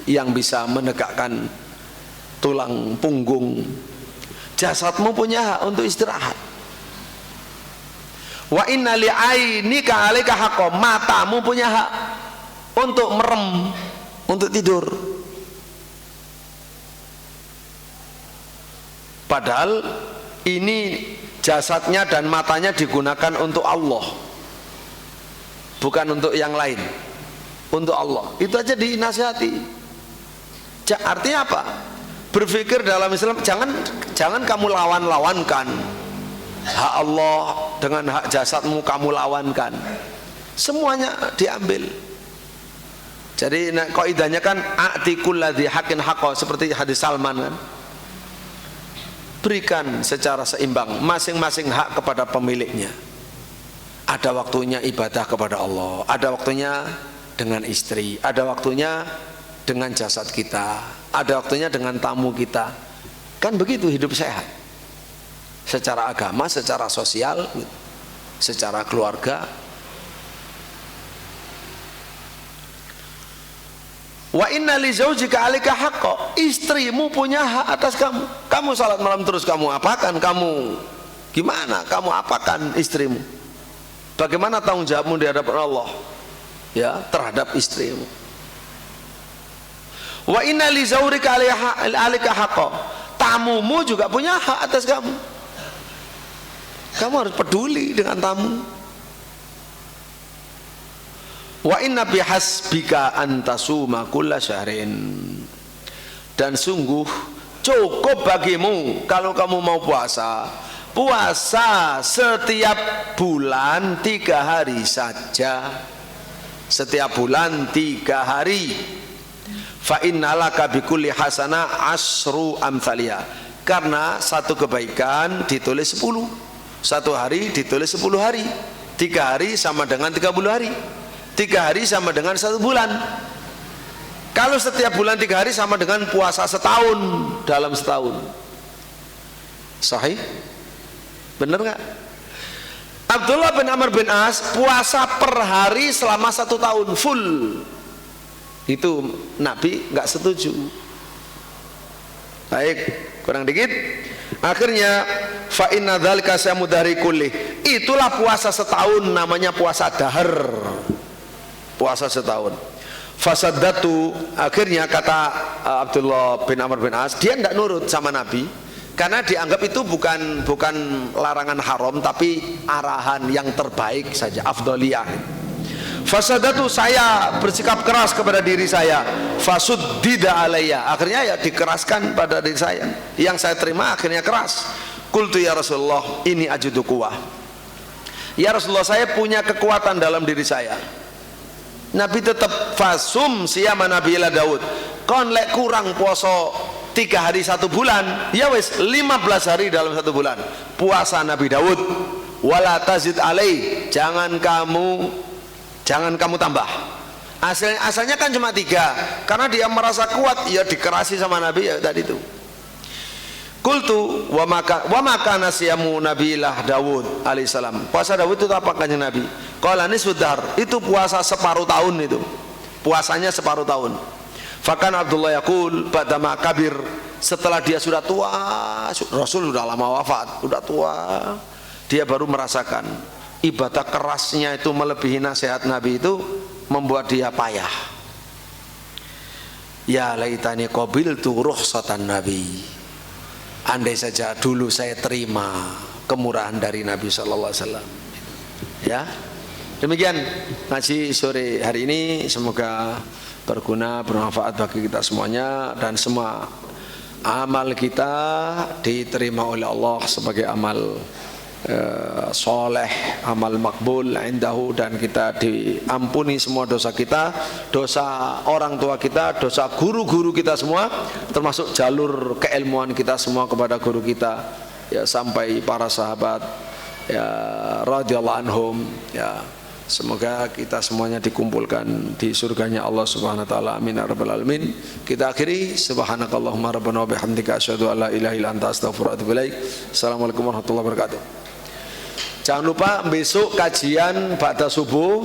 yang bisa menegakkan tulang punggung. Jasadmu punya hak untuk istirahat. Wa inna li ainika 'alaika haqqo, matamu punya hak untuk merem, untuk tidur. Padahal ini jasadnya dan matanya digunakan untuk Allah, bukan untuk yang lain, untuk Allah. Itu aja dinasihati. Artinya apa? Berpikir dalam Islam, jangan kamu lawan-lawankan hak Allah dengan hak jasadmu, kamu lawankan. Semuanya diambil. Jadi kaidahnya kan a'ti kulladzi haqqin haqqo, seperti hadis Salman kan. Berikan secara seimbang masing-masing hak kepada pemiliknya. Ada waktunya ibadah kepada Allah, ada waktunya dengan istri, ada waktunya dengan jasad kita, ada waktunya dengan tamu kita. Kan begitu hidup sehat. Secara agama, secara sosial, secara keluarga. Wa inna li zaujika 'alaika haqqo, istrimu punya hak atas kamu. Kamu salat malam terus kamu apakan? Kamu gimana? Kamu apakan istrimu? Bagaimana tanggung jawabmu di hadapan Allah, ya, terhadap istrimu? Wa inna li zaurika 'alaika haqqo, tamumu juga punya hak atas kamu. Kamu harus peduli dengan tamu. Wa inna bihasbika antasuma kulla syahrin, dan sungguh cukup bagimu kalau kamu mau puasa, puasa setiap bulan 3 hari saja. Setiap bulan 3 hari. Fa innalaka bikulli hasanah asru amthaliha, karena satu kebaikan ditulis 10. Satu hari ditulis 10 hari. 3 hari sama dengan 30 hari. 3 hari sama dengan 1 bulan. Kalau setiap bulan 3 hari sama dengan puasa setahun dalam setahun. Sahih? Bener nggak? Abdullah bin Amr bin As puasa per hari selama 1 tahun full. Itu Nabi nggak setuju. Baik, kurang dikit. Akhirnya fa inna dzalika samudari kulli, itulah puasa setahun, namanya puasa dahar. puasa setahun. Fasaddatu, akhirnya kata Abdullah bin Amr bin As, dia tidak nurut sama Nabi karena dianggap itu bukan larangan haram, tapi arahan yang terbaik saja, afdaliyah. Fasaddatu, saya bersikap keras kepada diri saya. Fasuddida alayya, akhirnya ya dikeraskan pada diri saya. Yang saya terima akhirnya keras. Qultu ya Rasulullah, ini ajudu quwwah. Ya Rasulullah, saya punya kekuatan dalam diri saya. Nabi tetap fasum siyama Nabi Daud. Kon lek kurang poso 3 hari 1 bulan, ya wis 15 hari dalam 1 bulan puasa Nabi Daud. Wala tazid alai, jangan kamu tambah. Asalnya kan cuma 3, karena dia merasa kuat, ya dikerasi sama Nabi ya tadi itu. Qultu wa maka nasiyamu Nabilah Daud alaihissalam. Puasa Daud itu apa kanjeng Nabi? Qala nisfuddar, itu puasa separuh tahun itu. Puasanya separuh tahun. Fakan Abdullah yaqul ba'dama kabir, setelah dia sudah tua, Rasul sudah lama wafat, sudah tua, dia baru merasakan ibadah kerasnya itu melebihi nasihat Nabi itu membuat dia payah. Ya laitani qabiltu rukhsatan Nabi. Andai saja dulu saya terima kemurahan dari Nabi sallallahu alaihi wasallam. Ya. Demikian ngaji sore hari ini, semoga berguna, bermanfaat bagi kita semuanya, dan semua amal kita diterima oleh Allah sebagai amal soleh, amal makbul indahu, dan kita diampuni semua dosa kita, dosa orang tua kita, dosa guru-guru kita semua, termasuk jalur keilmuan kita semua kepada guru kita, ya, sampai para sahabat ya radhiyallahu anhum, ya. Semoga kita semuanya dikumpulkan di surganya Allah Subhanahu wa taala. Amin ya rabbal alamin. Kita akhiri subhanakallahumma rabbana wa bihamdika asyhadu an la ilaha illa anta astaghfiruka wa atubu ilaik. Assalamualaikum warahmatullahi wabarakatuh. Jangan lupa besok kajian ba'da subuh